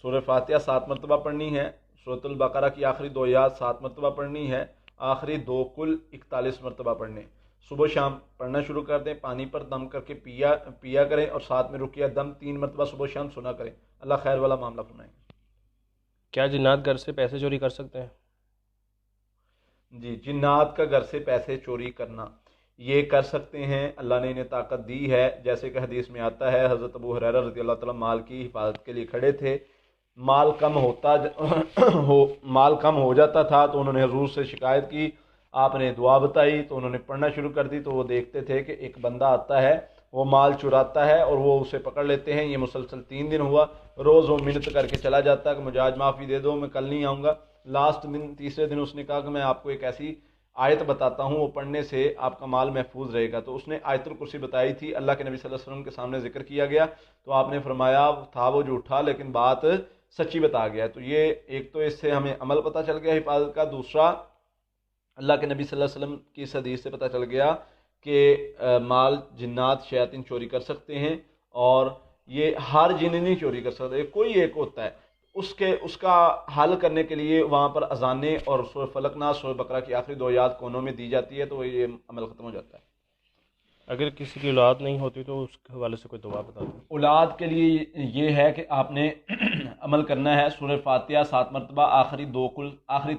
سورہ فاتحہ 7 مرتبہ پڑھنی ہے، سورۃ البقرہ کی آخری 2 آیات 7 مرتبہ پڑھنی ہے، آخری 2 کل 41 مرتبہ پڑھنے، صبح شام پڑھنا شروع کر دیں، پانی پر دم کر کے پیا کریں، اور ساتھ میں رقیہ دم 3 مرتبہ صبح شام سنا کریں، اللہ خیر والا معاملہ فرمائیں گے۔ کیا جنات گھر سے پیسے چوری کر سکتے ہیں؟ جی، جنات کا گھر سے پیسے چوری کرنا یہ کر سکتے ہیں، اللہ نے انہیں طاقت دی ہے، جیسے کہ حدیث میں آتا ہے، حضرت ابو ہریرہ رضی اللہ تعالیٰ مال کی حفاظت کے لیے کھڑے تھے، مال کم ہو جاتا تھا تو انہوں نے حضور سے شکایت کی، آپ نے دعا بتائی تو انہوں نے پڑھنا شروع کر دی، تو وہ دیکھتے تھے کہ ایک بندہ آتا ہے، وہ مال چراتا ہے اور وہ اسے پکڑ لیتے ہیں۔ یہ مسلسل 3 دن ہوا، روز وہ منت کر کے چلا جاتا ہے کہ مجھے آج معافی دے دو، میں کل نہیں آؤں گا۔ لاسٹ دن، تیسرے دن اس نے کہا کہ میں آپ کو ایک ایسی آیت بتاتا ہوں، وہ پڑھنے سے آپ کا مال محفوظ رہے گا۔ تو اس نے آیت الکرسی بتائی تھی، اللہ کے نبی صلی اللہ علیہ وسلم کے سامنے ذکر کیا گیا، تو آپ نے فرمایا تھا وہ جھوٹا لیکن بات سچی بتا گیا۔ تو یہ ایک تو اس سے ہمیں عمل پتہ چل گیا حفاظت کا، دوسرا اللہ کے نبی صلی اللہ علیہ وسلم کی اس حدیث سے پتہ چل گیا کہ مال جنات شیاطین چوری کر سکتے ہیں، اور یہ ہر جن نہیں چوری کر سکتے، کوئی ایک ہوتا ہے، اس کا حل کرنے کے لیے وہاں پر اذانیں اور سورہ فلق ناس، سورہ بقرہ کی آخری 2 آیات کونوں میں دی جاتی ہے، تو یہ عمل ختم ہو جاتا ہے۔ اگر کسی کی اولاد نہیں ہوتی تو اس کے حوالے سے کوئی دعا بتا دیں۔ اولاد کے لیے یہ ہے کہ آپ نے عمل کرنا ہے، سورہ فاتحہ 7 مرتبہ، آخری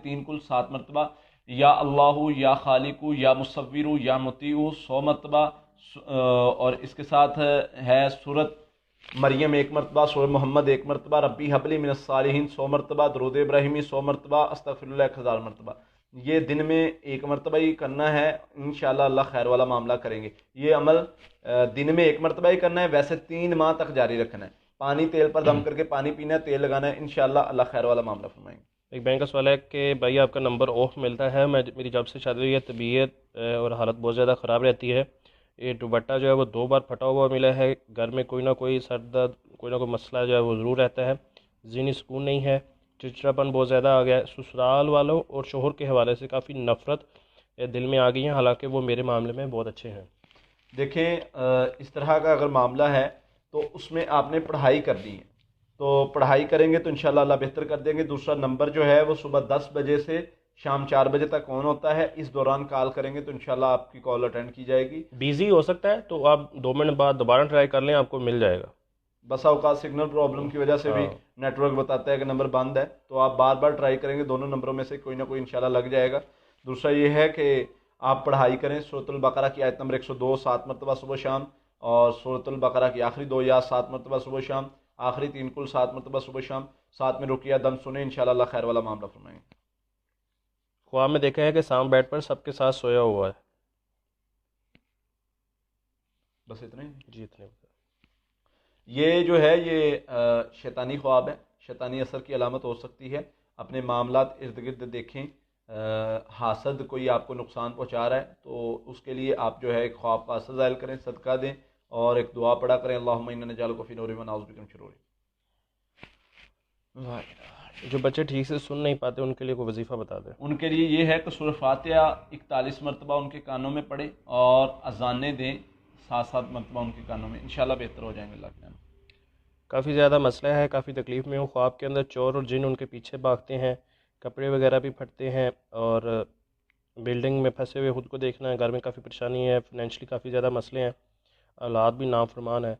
3 کل 7 مرتبہ، یا اللہ یا خالق یا مصور یا مطیع 100 مرتبہ، اور اس کے ساتھ ہے سورت مریم 1 مرتبہ، سورہ محمد 1 مرتبہ، ربی حبلی من الصالحین 100 مرتبہ، درود ابراہیمی 100 مرتبہ، استغفر اللہ 1000 مرتبہ. یہ دن میں 1 مرتبہ ہی کرنا ہے، انشاءاللہ اللہ خیر والا معاملہ کریں گے. یہ عمل دن میں 1 مرتبہ ہی کرنا ہے، ویسے 3 ماہ تک جاری رکھنا ہے. پانی تیل پر دم کر کے پانی پینا ہے، تیل لگانا ہے، انشاءاللہ اللہ خیر والا معاملہ فرمائیں گے. ایک بینک کا سوال ہے کہ بھائی آپ کا نمبر آف ملتا ہے، میری جب سے شادی ہوئی ہے طبیعت اور حالت بہت زیادہ خراب رہتی ہے. یہ دوپٹہ جو ہے وہ 2 بار پھٹا ہوا ملا ہے. گھر میں کوئی نہ کوئی سر درد، کوئی نہ کوئی مسئلہ جو ہے وہ ضرور رہتا ہے. ذہنی سکون نہیں ہے، چڑچڑاپن بہت زیادہ آ گیا ہے. سسرال والوں اور شوہر کے حوالے سے کافی نفرت دل میں آ گئی ہیں، حالانکہ وہ میرے معاملے میں بہت اچھے ہیں. دیکھیں اس طرح کا اگر معاملہ ہے تو اس میں آپ نے پڑھائی کرنی ہے، تو پڑھائی کریں گے تو انشاءاللہ اللہ بہتر کر دیں گے. دوسرا نمبر جو ہے وہ صبح 10 بجے سے شام 4 بجے تک آن ہوتا ہے، اس دوران کال کریں گے تو انشاءاللہ آپ کی کال اٹینڈ کی جائے گی. بیزی ہو سکتا ہے تو آپ 2 منٹ بعد دوبارہ ٹرائی کر لیں، آپ کو مل جائے گا. بسا اوقات سگنل پرابلم کی وجہ سے بھی نیٹ ورک بتاتا ہے کہ نمبر بند ہے، تو آپ بار بار ٹرائی کریں گے، دونوں نمبروں میں سے کوئی نہ کوئی انشاءاللہ لگ جائے گا. دوسرا یہ ہے کہ آپ پڑھائی کریں سورۃ البقرہ کی آیت نمبر 102 7 مرتبہ صبح شام، اور سورۃ البقرہ کی آخری 2 یا 7 مرتبہ صبح شام، آخری 3 کل 7 مرتبہ صبح شام، ساتھ میں رقیہ دم سنیں، انشاءاللہ اللہ خیر والا معاملہ فرمائیں گے. خواب میں دیکھا ہے کہ سام بیڈ پر سب کے ساتھ سویا ہوا ہے. بس اتنا ہی جی اتنے. یہ جو ہے یہ شیطانی خواب ہے، شیطانی اثر کی علامت ہو سکتی ہے. اپنے معاملات ارد گرد دیکھیں، حاسد کوئی آپ کو نقصان پہنچا رہا ہے تو اس کے لیے آپ جو ہے ایک خواب کا اثر ظاہر کریں، صدقہ دیں اور ایک دعا پڑھا کریں، اللہم انا نجعلک فی نور ونعوذ بک من شرور. جو بچے ٹھیک سے سن نہیں پاتے ان کے لیے کوئی وظیفہ بتا دیں. ان کے لیے یہ ہے کہ سورہ فاتحہ 41 مرتبہ ان کے کانوں میں پڑھیں اور اذانیں دیں 7 مرتبہ ان کے کانوں میں، انشاءاللہ بہتر ہو جائیں گے اللہ کے نام. کافی زیادہ مسئلہ ہے، کافی تکلیف میں ہوں. خواب کے اندر چور اور جن ان کے پیچھے بھاگتے ہیں، کپڑے وغیرہ بھی پھٹتے ہیں اور بلڈنگ میں پھنسے ہوئے خود کو دیکھنا ہے. گھر میں کافی پریشانی ہے، فائنینشلی کافی زیادہ مسئلے ہیں، اولاد بھی نافرمان ہے،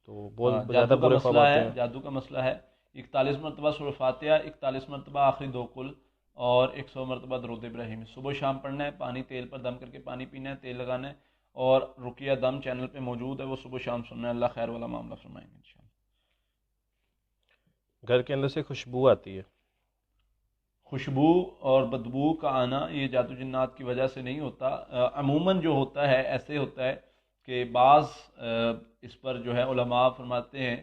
تو بہت زیادہ برے خواب آتے ہیں. جادو کا مسئلہ ہے. 41 مرتبہ سورہ فاتحہ، 41 مرتبہ آخری 2 کل اور 100 مرتبہ درود ابراہیمی صبح شام پڑھنا ہے. پانی تیل پر دم کر کے پانی پینا ہے، تیل لگانا ہے، اور رقیہ دم چینل پہ موجود ہے، وہ صبح شام سننا ہے. اللہ خیر والا معاملہ فرمائیں گے انشاءاللہ. گھر کے اندر سے خوشبو آتی ہے. خوشبو اور بدبو کا آنا یہ جادو جنات کی وجہ سے نہیں ہوتا. عموماً جو ہوتا ہے ایسے ہوتا ہے کہ بعض اس پر جو ہے علماء فرماتے ہیں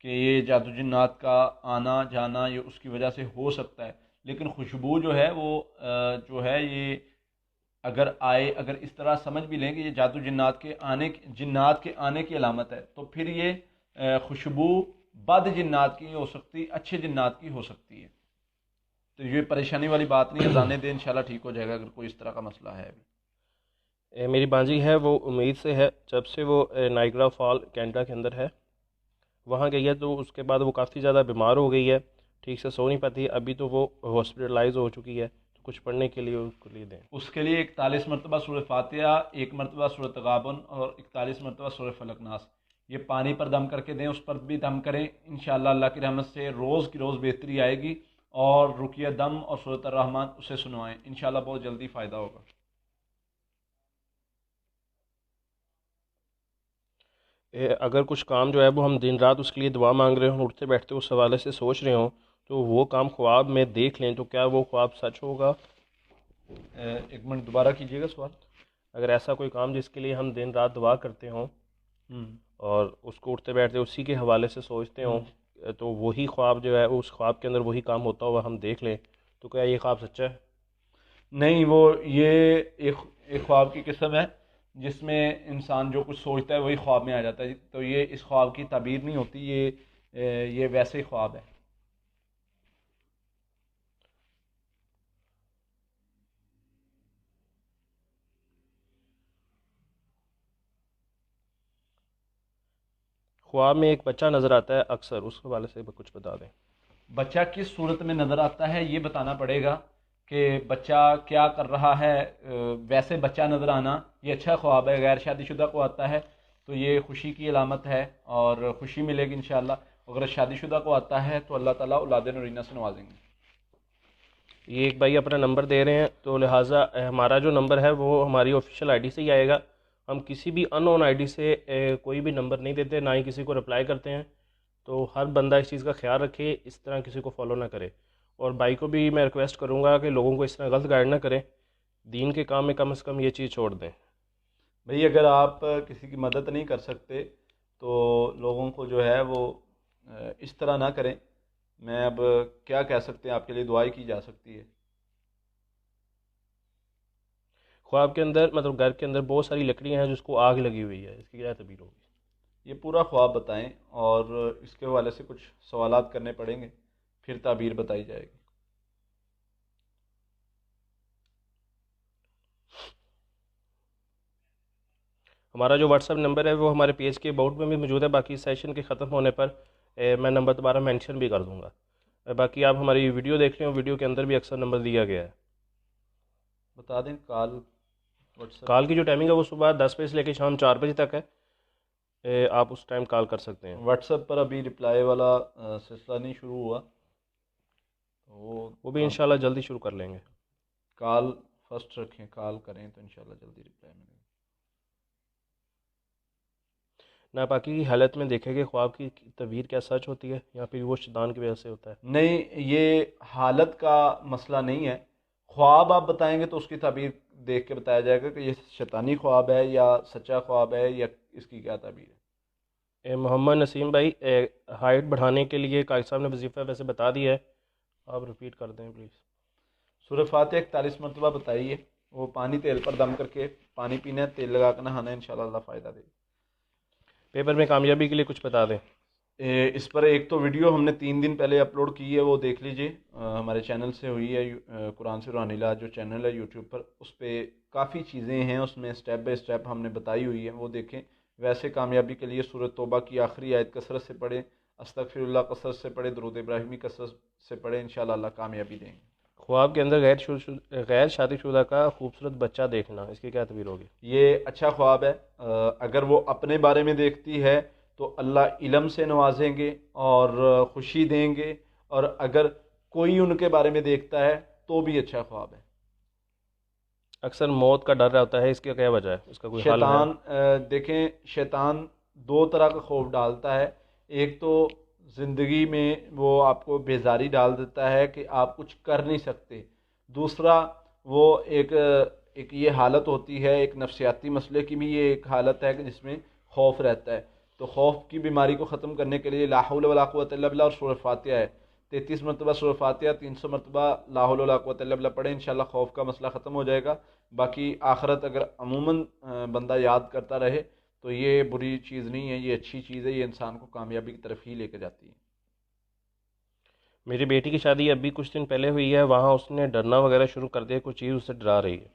کہ یہ جادو جنات کا آنا جانا یہ اس کی وجہ سے ہو سکتا ہے، لیکن خوشبو جو ہے وہ جو ہے یہ اگر آئے، اگر اس طرح سمجھ بھی لیں کہ یہ جادو جنات کے آنے کی علامت ہے، تو پھر یہ خوشبو بد جنات کی ہو سکتی، اچھے جنات کی ہو سکتی ہے. تو یہ پریشانی والی بات نہیں ہے، جانے دیں انشاءاللہ ٹھیک ہو جائے گا اگر کوئی اس طرح کا مسئلہ ہے. میری بانجی ہے وہ امید سے ہے، جب سے وہ نائگرا فال کینیڈا کے اندر ہے وہاں گئی ہے تو اس کے بعد وہ کافی زیادہ بیمار ہو گئی ہے، ٹھیک سے سو نہیں پاتی. ابھی تو وہ ہاسپٹلائز ہو چکی ہے، تو کچھ پڑھنے کے لیے اس کو لیے دیں. اس کے لیے 41 مرتبہ سورہ فاتحہ، 1 مرتبہ سورہ تغابن اور 41 مرتبہ سورہ فلق ناس، یہ پانی پر دم کر کے دیں. اس پر بھی دم کریں، انشاءاللہ اللہ کی رحمت سے روز کی روز بہتری آئے گی. اور رقیہ دم اور سورۃ الرحمن اسے سنوائیں، انشاءاللہ بہت جلدی فائدہ ہوگا. اگر کچھ کام جو ہے وہ ہم دن رات اس کے لیے دعا مانگ رہے ہوں، اٹھتے بیٹھتے اس حوالے سے سوچ رہے ہوں، تو وہ کام خواب میں دیکھ لیں تو کیا وہ خواب سچ ہوگا؟ 1 منٹ دوبارہ کیجیے گا سوال. اگر ایسا کوئی کام جس کے لیے ہم دن رات دعا کرتے ہوں اور اس کو اٹھتے بیٹھتے اسی کے حوالے سے سوچتے ہوں، تو وہی خواب جو ہے اس خواب کے اندر وہی کام ہوتا ہوا ہم دیکھ لیں، تو کیا یہ خواب سچا ہے؟ نہیں، وہ یہ ایک خواب کی قسم ہے جس میں انسان جو کچھ سوچتا ہے وہی خواب میں آ جاتا ہے. تو یہ اس خواب کی تعبیر نہیں ہوتی، یہ ویسے ہی خواب ہے. خواب میں ایک بچہ نظر آتا ہے اکثر، اس حوالے سے کچھ بتا دیں. بچہ کس صورت میں نظر آتا ہے یہ بتانا پڑے گا کہ بچہ کیا کر رہا ہے. ویسے بچہ نظر آنا یہ اچھا خواب ہے. غیر شادی شدہ کو آتا ہے تو یہ خوشی کی علامت ہے اور خوشی ملے گی انشاءاللہ. اگر شادی شدہ کو آتا ہے تو اللہ تعالیٰ اولاد نرینہ سے نوازیں گے. یہ ایک بھائی اپنا نمبر دے رہے ہیں، تو لہٰذا ہمارا جو نمبر ہے وہ ہماری آفیشیل آئی ڈی سے ہی آئے گا. ہم کسی بھی ان نون آئی ڈی سے کوئی بھی نمبر نہیں دیتے، نہ ہی کسی کو رپلائی کرتے ہیں. تو ہر بندہ اس چیز کا خیال رکھے، اس طرح کسی کو فالو نہ کرے. اور بھائی کو بھی میں ریکویسٹ کروں گا کہ لوگوں کو اس طرح غلط گائیڈ نہ کریں، دین کے کام میں کم از کم یہ چیز چھوڑ دیں. بھئی اگر آپ کسی کی مدد نہیں کر سکتے تو لوگوں کو جو ہے وہ اس طرح نہ کریں. میں اب کیا کہہ سکتے ہیں، آپ کے لیے دعائیں کی جا سکتی ہے. خواب کے اندر مطلب گھر کے اندر بہت ساری لکڑیاں ہیں جس کو آگ لگی ہوئی ہے، اس کی کیا تعبیر ہوگی؟ یہ پورا خواب بتائیں اور اس کے حوالے سے کچھ سوالات کرنے پڑیں گے، پھر تعبیر بتائی جائے گی. ہمارا جو واٹس ایپ نمبر ہے وہ ہمارے پیج کے اباؤٹ میں بھی موجود ہے، باقی سیشن کے ختم ہونے پر میں نمبر دوبارہ مینشن بھی کر دوں گا. باقی آپ ہماری ویڈیو دیکھ رہے ہو، ویڈیو کے اندر بھی اکثر نمبر دیا گیا ہے. بتا دیں کال واٹس ایپ. کال کی جو ٹائمنگ ہے وہ صبح 10 بجے سے لے کے شام 4 بجے تک ہے، آپ اس ٹائم کال کر سکتے ہیں. واٹس ایپ پر ابھی رپلائی والا سلسلہ نہیں شروع ہوا، وہ بھی انشاءاللہ جلدی شروع کر لیں گے. کال فرسٹ رکھیں، کال کریں تو انشاءاللہ جلدی رپلائی ملے گا. ناپاکی کی حالت میں دیکھیں کہ خواب کی تعبیر کیا سچ ہوتی ہے یا پھر وہ شیطان کی وجہ سے ہوتا ہے؟ نہیں، یہ حالت کا مسئلہ نہیں ہے. خواب آپ بتائیں گے تو اس کی تعبیر دیکھ کے بتایا جائے گا کہ یہ شیطانی خواب ہے یا سچا خواب ہے یا اس کی کیا تعبیر ہے. محمد نسیم بھائی، ہائٹ بڑھانے کے لیے قائد صاحب نے وظیفہ ویسے بتا دیا ہے، آپ ریپیٹ کر دیں پلیز. سورہ فاتحہ 41 مرتبہ بتائیے. وہ پانی تیل پر دم کر کے پانی پینا ہے، تیل لگا کے نہانا ہے، انشاءاللہ اللہ فائدہ دے. پیپر میں کامیابی کے لیے کچھ بتا دیں. اس پر ایک تو ویڈیو ہم نے 3 دن پہلے اپلوڈ کی ہے، وہ دیکھ لیجئے. ہمارے چینل سے ہوئی ہے، قرآن سے روحانی علاج جو چینل ہے یوٹیوب پر، اس پہ کافی چیزیں ہیں، اس میں سٹیپ بائی سٹیپ ہم نے بتائی ہوئی ہیں، وہ دیکھیں. ویسے کامیابی کے لیے سورۃ توبہ کی آخری آیت کثرت سے پڑھیں، استغفر اللہ کثرت سے پڑھیں، درود ابراہیمی کثرت سے پڑھیں، انشاءاللہ اللہ کامیابی دیں گے. خواب کے اندر غیر شادی شدہ کا خوبصورت بچہ دیکھنا، اس کی کیا تعبیر ہوگی؟ یہ اچھا خواب ہے. اگر وہ اپنے بارے میں دیکھتی ہے تو اللہ علم سے نوازیں گے اور خوشی دیں گے، اور اگر کوئی ان کے بارے میں دیکھتا ہے تو بھی اچھا خواب ہے. اکثر موت کا ڈر رہتا ہے، اس کی کیا وجہ ہے؟ اس کا کوئی حل ہے؟ شیطان دیکھیں، شیطان 2 طرح کا خوف ڈالتا ہے. ایک تو زندگی میں وہ آپ کو بیزاری ڈال دیتا ہے کہ آپ کچھ کر نہیں سکتے. دوسرا وہ ایک یہ حالت ہوتی ہے، ایک نفسیاتی مسئلے کی بھی یہ ایک حالت ہے کہ جس میں خوف رہتا ہے. تو خوف کی بیماری کو ختم کرنے کے لیے لا حول ولا قوت الا باللہ اور سورہ فاتحہ ہے. 33 مرتبہ سورہ فاتحہ، 300 مرتبہ لا حول ولا قوت الا باللہ پڑھیں، انشاءاللہ خوف کا مسئلہ ختم ہو جائے گا. باقی آخرت اگر عموماً بندہ یاد کرتا رہے تو یہ بری چیز نہیں ہے، یہ اچھی چیز ہے، یہ انسان کو کامیابی کی طرف ہی لے کے جاتی ہے. میری بیٹی کی شادی ابھی کچھ دن پہلے ہوئی ہے، وہاں اس نے ڈرنا وغیرہ شروع کر دیا، کوئی چیز اسے ڈرا رہی ہے.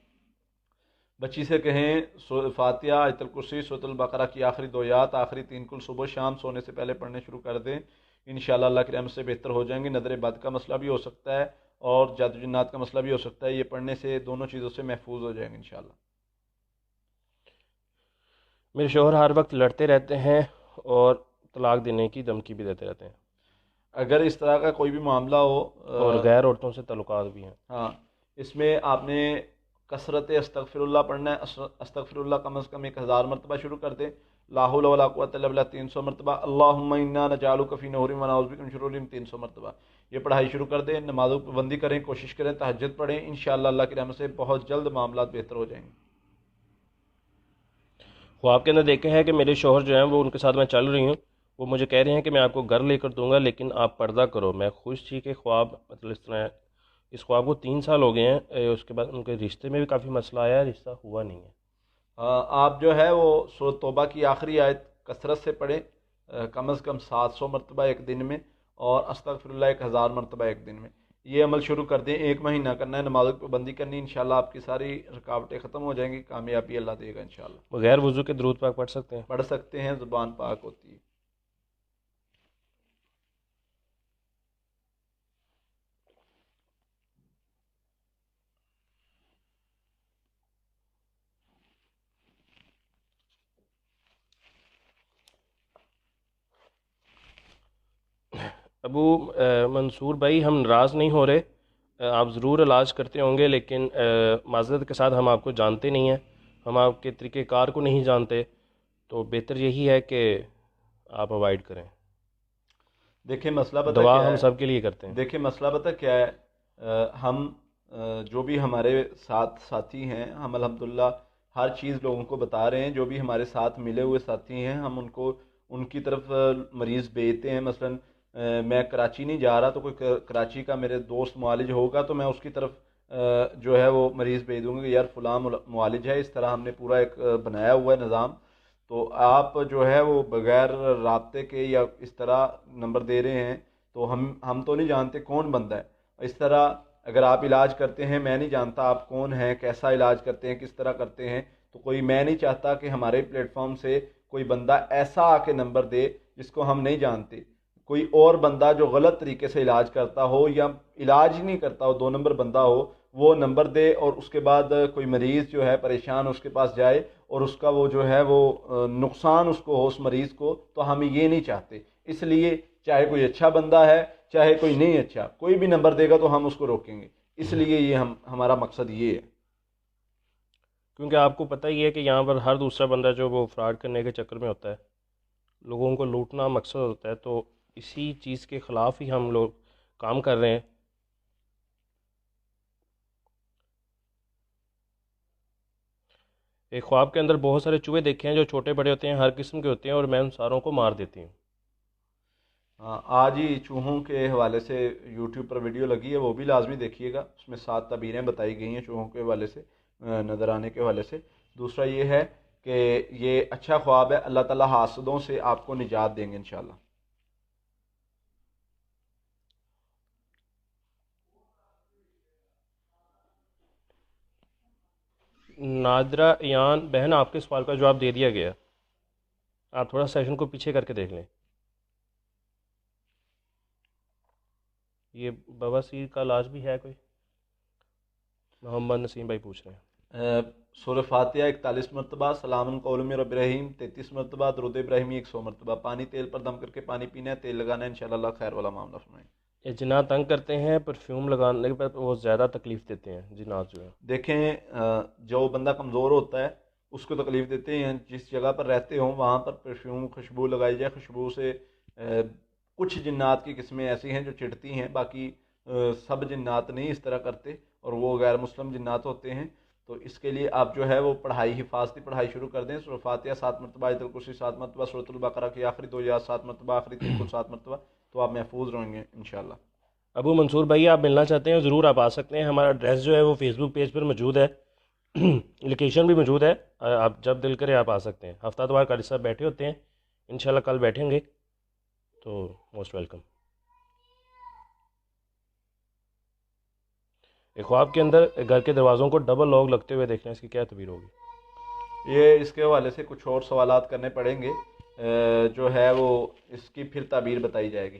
بچی سے کہیں سورہ فاتحہ، آیت الکرسی، سورۃ البقرہ کی آخری 2 آیات، آخری 3 کل صبح شام سونے سے پہلے پڑھنے شروع کر دیں، انشاءاللہ اللہ کی رحمت سے بہتر ہو جائیں گے. نظر بد کا مسئلہ بھی ہو سکتا ہے اور جادو جنات کا مسئلہ بھی ہو سکتا ہے، یہ پڑھنے سے دونوں چیزوں سے محفوظ ہو جائیں گے انشاءاللہ. میرے شوہر ہر وقت لڑتے رہتے ہیں اور طلاق دینے کی دھمکی بھی دیتے رہتے ہیں. اگر اس طرح کا کوئی بھی معاملہ ہو اور غیر عورتوں سے تعلقات بھی ہیں. ہاں، اس میں آپ نے کثرت استغفر اللہ پڑھنا ہے. استغفر اللہ کم از کم 1000 مرتبہ شروع کر دیں. لا حول ولا قوت الا باللہ 300 مرتبہ. اللہم انا نجعلک فی نحورہم ونعوذ بک من شرورہم 300 مرتبہ. یہ پڑھائی شروع کر دیں. نمازوں کی پابندی کریں، کوشش کریں، تہجد پڑھیں، انشاءاللہ اللہ کی رحمت سے بہت جلد معاملات بہتر ہو جائیں گے. خواب کے اندر دیکھے ہیں کہ میرے شوہر جو ہیں وہ ان کے ساتھ میں چل رہی ہوں، وہ مجھے کہہ رہے ہیں کہ میں آپ کو گھر لے کر دوں گا لیکن آپ پردہ کرو. میں خوش تھی کہ خواب مطلب اس طرح ہے. اس خواب کو 3 سال ہو گئے ہیں. اس کے بعد ان کے رشتے میں بھی کافی مسئلہ آیا ہے، رشتہ ہوا نہیں ہے. آپ جو ہے وہ سورۃ توبہ کی آخری آیت کثرت سے پڑھیں، کم از کم 700 مرتبہ ایک دن میں، اور استغفر اللہ 1000 مرتبہ ایک دن میں. یہ عمل شروع کر دیں. 1 مہینہ کرنا ہے، نمازوں کی پابندی کرنی، انشاءاللہ آپ کی ساری رکاوٹیں ختم ہو جائیں گی، کامیابی اللہ دے گا انشاءاللہ. بغیر وضو کے درود پاک پڑھ سکتے ہیں؟ پڑھ سکتے ہیں، زبان پاک ہوتی ہے. ابو منصور بھائی، ہم ناراض نہیں ہو رہے، آپ ضرور علاج کرتے ہوں گے لیکن معذرت کے ساتھ ہم آپ کو جانتے نہیں ہیں. ہم آپ کے طریقہ کار کو نہیں جانتے تو بہتر یہی ہے کہ آپ اوائڈ کریں. دیکھیں مسئلہ پتہ دعا کیا ہم ہے، سب کے لیے کرتے ہیں. دیکھیں مسئلہ پتہ کیا ہے، ہم جو بھی ہمارے ساتھ ساتھی ہیں، ہم الحمدللہ ہر چیز لوگوں کو بتا رہے ہیں. جو بھی ہمارے ساتھ ملے ہوئے ساتھی ہیں ہم ان کو ان کی طرف مریض بھیجتے ہیں. مثلا میں کراچی نہیں جا رہا تو کوئی کراچی کا میرے دوست معالج ہوگا تو میں اس کی طرف جو ہے وہ مریض بھیج دوں گا کہ یار فلاں معالج ہے. اس طرح ہم نے پورا ایک بنایا ہوا ہے نظام. تو آپ جو ہے وہ بغیر رابطے کے یا اس طرح نمبر دے رہے ہیں تو ہم تو نہیں جانتے کون بندہ ہے. اس طرح اگر آپ علاج کرتے ہیں، میں نہیں جانتا آپ کون ہیں، کیسا علاج کرتے ہیں، کس طرح کرتے ہیں، تو کوئی میں نہیں چاہتا کہ ہمارے پلیٹ فارم سے کوئی بندہ ایسا آ کے نمبر دے جس کو ہم نہیں جانتے. کوئی اور بندہ جو غلط طریقے سے علاج کرتا ہو یا علاج ہی نہیں کرتا ہو، 2 نمبر بندہ ہو، وہ نمبر دے اور اس کے بعد کوئی مریض جو ہے پریشان اس کے پاس جائے اور اس کا وہ جو ہے وہ نقصان اس کو ہو اس مریض کو، تو ہم یہ نہیں چاہتے. اس لیے چاہے کوئی اچھا بندہ ہے چاہے کوئی نہیں اچھا، کوئی بھی نمبر دے گا تو ہم اس کو روکیں گے. اس لیے یہ ہمارا مقصد یہ ہے. کیونکہ آپ کو پتہ ہی ہے کہ یہاں پر ہر دوسرا بندہ جو وہ فراڈ کرنے کے چکر میں ہوتا ہے، لوگوں کو لوٹنا مقصد ہوتا ہے. تو اسی چیز کے خلاف ہی ہم لوگ کام کر رہے ہیں. ایک خواب کے اندر بہت سارے چوہے دیکھے ہیں جو چھوٹے بڑے ہوتے ہیں، ہر قسم کے ہوتے ہیں، اور میں ان ساروں کو مار دیتی ہوں. آج ہی چوہوں کے حوالے سے یوٹیوب پر ویڈیو لگی ہے، وہ بھی لازمی دیکھیے گا. اس میں 7 تعبیریں بتائی گئی ہیں چوہوں کے حوالے سے، نظر آنے کے حوالے سے. دوسرا یہ ہے کہ یہ اچھا خواب ہے، اللہ تعالیٰ حاسدوں سے آپ کو نجات دیں گے انشاءاللہ. نادرہ ایان بہن، آپ کے سوال کا جواب دے دیا گیا. آپ تھوڑا سیشن کو پیچھے کر کے دیکھ لیں. یہ بواسیر کا علاج بھی ہے کوئی؟ محمد نسیم بھائی پوچھ رہے ہیں. سورہ فاتحہ 41 مرتبہ، سلام قول من رب رحیم 33 مرتبہ، درود ابراہیمی 100 مرتبہ. پانی تیل پر دم کر کے پانی پینا ہے، تیل لگانا ہے، انشاءاللہ اللہ خیر والا معاملہ فرمائیں. یہ جنات تنگ کرتے ہیں، پرفیوم لگانے کے بعد وہ زیادہ تکلیف دیتے ہیں جنات جو ہیں. دیکھیں جو بندہ کمزور ہوتا ہے اس کو تکلیف دیتے ہیں. جس جگہ پر رہتے ہوں وہاں پر پرفیوم خوشبو لگائی جائے. خوشبو سے کچھ جنات کی قسمیں ایسی ہیں جو چڑھتی ہیں، باقی سب جنات نہیں اس طرح کرتے اور وہ غیر مسلم جنات ہوتے ہیں. تو اس کے لیے آپ جو ہے وہ پڑھائی، حفاظتی پڑھائی شروع کر دیں. سورہ فاتحہ 7 مرتبہ، آیت الکرسی 7 مرتبہ، سورۃ البقرہ کی آخری 2 آیات 7 مرتبہ، آخری 3 کل 7 مرتبہ، تو آپ محفوظ رہیں گے انشاءاللہ. ابو منصور بھائی، آپ ملنا چاہتے ہیں ضرور آپ آ سکتے ہیں. ہمارا ایڈریس جو ہے وہ فیس بک پیج پر موجود ہے، لوکیشن بھی موجود ہے. آپ جب دل کرے آپ آ سکتے ہیں. ہفتہ اتوار قاری صاحب بیٹھے ہوتے ہیں، انشاءاللہ کل بیٹھیں گے، تو موسٹ ویلکم. ایک خواب کے اندر گھر کے دروازوں کو ڈبل لاک لگتے ہوئے دیکھنا، اس کی کیا تعبیر ہوگی؟ یہ اس کے حوالے سے کچھ اور سوالات کرنے پڑیں گے، جو ہے وہ اس کی پھر تعبیر بتائی جائے گی.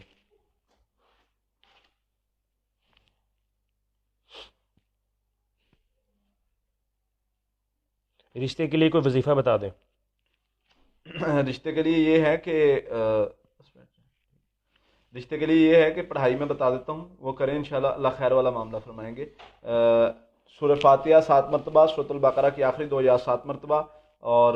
رشتے کے لیے کوئی وظیفہ بتا دیں. رشتے کے لیے یہ ہے کہ پڑھائی میں بتا دیتا ہوں، وہ کریں انشاءاللہ اللہ خیر والا معاملہ فرمائیں گے. سورہ فاتحہ 7 مرتبہ، سورۃ البقرہ کی آخری 2 آیات 7 مرتبہ، اور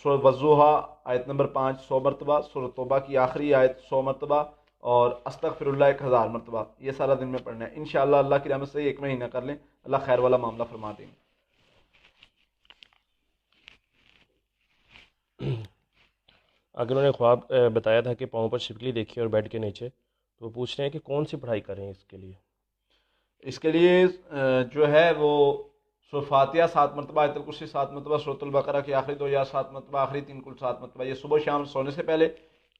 سورۃ والضحیٰ آیت نمبر 5 100 مرتبہ، سورۃ توبہ کی آخری آیت 100 مرتبہ، اور استغفر اللہ 1000 مرتبہ. یہ سارا دن میں پڑھنا ہے انشاءاللہ. اللہ کی رحمت سے 1 مہینہ کر لیں، اللہ خیر والا معاملہ فرما دیں گے. اگر انہوں نے خواب بتایا تھا کہ پاؤں پر چھپکلی دیکھی اور بیڈ کے نیچے، تو وہ پوچھ رہے ہیں کہ کون سی پڑھائی کریں اس کے لیے. اس کے لیے جو ہے وہ سورہ فاتحہ 7 مرتبہ، آیت الکرسی 7 مرتبہ، سورۃ البقرہ کی آخری 2 آیات 7 مرتبہ، آخری 3 کل 7 مرتبہ. یہ صبح شام سونے سے پہلے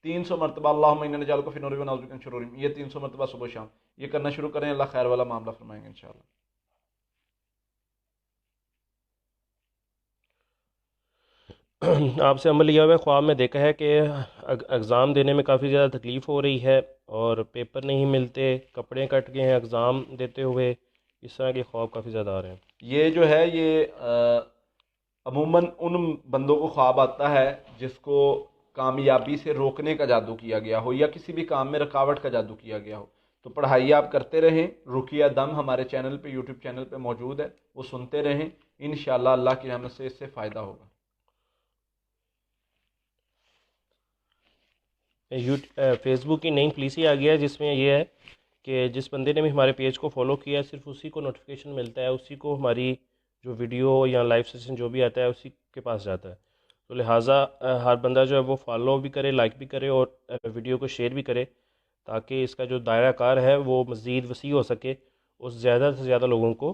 300 مرتبہ اللہم انا نجعلک فی نحورہم ونعوذ بک من شرورہم، یہ 300 مرتبہ صبح شام یہ کرنا شروع کریں. اللہ خیر والا معاملہ فرمائیں گے انشاءاللہ. آپ سے عمل لیا ہوا ہے. خواب میں دیکھا ہے کہ اگزام دینے میں کافی زیادہ تکلیف ہو رہی ہے اور پیپر نہیں ملتے، کپڑے کٹ گئے ہیں اگزام دیتے ہوئے. اس طرح کے خواب کافی زیادہ آ رہے ہیں. یہ جو ہے یہ عموماً ان بندوں کو خواب آتا ہے جس کو کامیابی سے روکنے کا جادو کیا گیا ہو یا کسی بھی کام میں رکاوٹ کا جادو کیا گیا ہو. تو پڑھائی آپ کرتے رہیں. رقیہ دم ہمارے چینل پہ، یوٹیوب چینل پہ موجود ہے، وہ سنتے رہیں. انشاءاللہ اللہ کی رحمت سے اس سے فائدہ ہوگا. فیس بک کی نئی پالیسی آ گیا ہے جس میں یہ ہے کہ جس بندے نے بھی ہمارے پیج کو فالو کیا ہے صرف اسی کو نوٹیفیکیشن ملتا ہے، اسی کو ہماری جو ویڈیو یا لائیو سیشن جو بھی آتا ہے اسی کے پاس جاتا ہے. تو لہٰذا ہر بندہ جو ہے وہ فالو بھی کرے، لائک بھی کرے اور ویڈیو کو شیئر بھی کرے تاکہ اس کا جو دائرہ کار ہے وہ مزید وسیع ہو سکے، اس زیادہ سے زیادہ لوگوں کو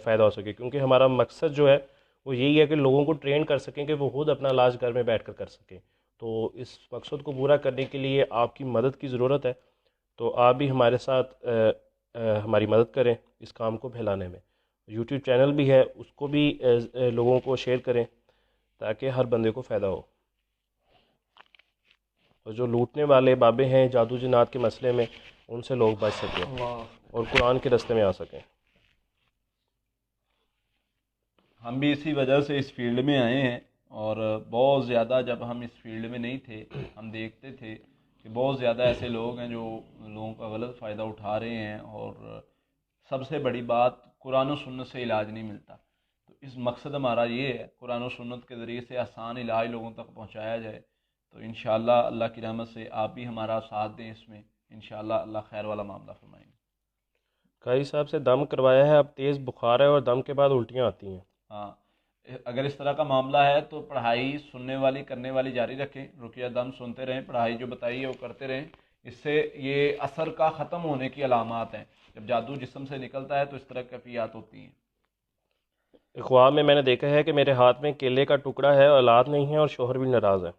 فائدہ ہو سکے. کیونکہ ہمارا مقصد جو ہے وہ یہی ہے کہ لوگوں کو ٹرین کر سکیں کہ وہ خود اپنا علاج گھر میں بیٹھ کر سکیں. تو اس مقصد کو پورا کرنے کے لیے آپ کی مدد کی ضرورت ہے. تو آپ بھی ہمارے ساتھ ہماری مدد کریں اس کام کو پھیلانے میں. یوٹیوب چینل بھی ہے، اس کو بھی لوگوں کو شیئر کریں تاکہ ہر بندے کو فائدہ ہو. اور جو لوٹنے والے بابے ہیں جادو جنات کے مسئلے میں، ان سے لوگ بچ سکیں اور قرآن کے راستے میں آ سکیں. ہم بھی اسی وجہ سے اس فیلڈ میں آئے ہیں، اور بہت زیادہ جب ہم اس فیلڈ میں نہیں تھے ہم دیکھتے تھے کہ بہت زیادہ ایسے لوگ ہیں جو لوگوں کا غلط فائدہ اٹھا رہے ہیں، اور سب سے بڑی بات قرآن و سنت سے علاج نہیں ملتا. تو اس مقصد ہمارا یہ ہے قرآن و سنت کے ذریعے سے آسان علاج لوگوں تک پہنچایا جائے. تو انشاءاللہ اللہ کی رحمت سے آپ بھی ہمارا ساتھ دیں اس میں، انشاءاللہ اللہ خیر والا معاملہ فرمائیں گے. قاری صاحب سے دم کروایا ہے، اب تیز بخار ہے اور دم کے بعد الٹیاں آتی ہیں. ہاں، اگر اس طرح کا معاملہ ہے تو پڑھائی سننے والی کرنے والی جاری رکھیں، رقیہ دم سنتے رہیں، پڑھائی جو بتائی ہے وہ کرتے رہیں. اس سے یہ اثر کا ختم ہونے کی علامات ہیں. جب جادو جسم سے نکلتا ہے تو اس طرح کی کیفیات ہوتی ہیں. خواب میں نے دیکھا ہے کہ میرے ہاتھ میں کیلے کا ٹکڑا ہے، اولاد نہیں ہے اور شوہر بھی ناراض ہے.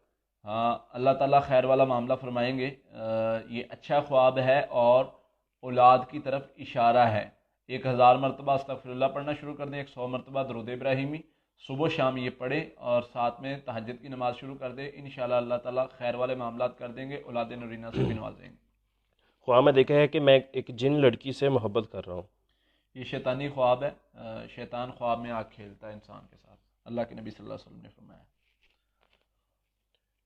ہاں، اللہ تعالیٰ خیر والا معاملہ فرمائیں گے. یہ اچھا خواب ہے اور اولاد کی طرف اشارہ ہے. 1000 مرتبہ استغفر اللہ پڑھنا شروع کر دیں، 100 مرتبہ درود ابراہیمی صبح و شام یہ پڑھیں، اور ساتھ میں تہجد کی نماز شروع کر دیں. انشاءاللہ اللہ تعالیٰ خیر والے معاملات کر دیں گے، اولاد نورینہ سے بھی نوازیں گے. خواب میں دیکھا ہے کہ میں ایک جن لڑکی سے محبت کر رہا ہوں. یہ شیطانی خواب ہے. شیطان خواب میں آ کھیلتا ہے انسان کے ساتھ، اللہ کے نبی صلی اللہ علیہ وسلم نے فرمایا.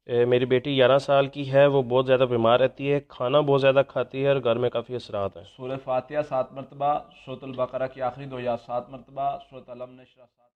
میری بیٹی 11 سال کی ہے، وہ بہت زیادہ بیمار رہتی ہے، کھانا بہت زیادہ کھاتی ہے اور گھر میں کافی اثرات ہیں. سورہ فاتحہ 7 مرتبہ، سورۃ البقرہ کی آخری 2 آیات 7 مرتبہ، سورۃ الم نشرح 7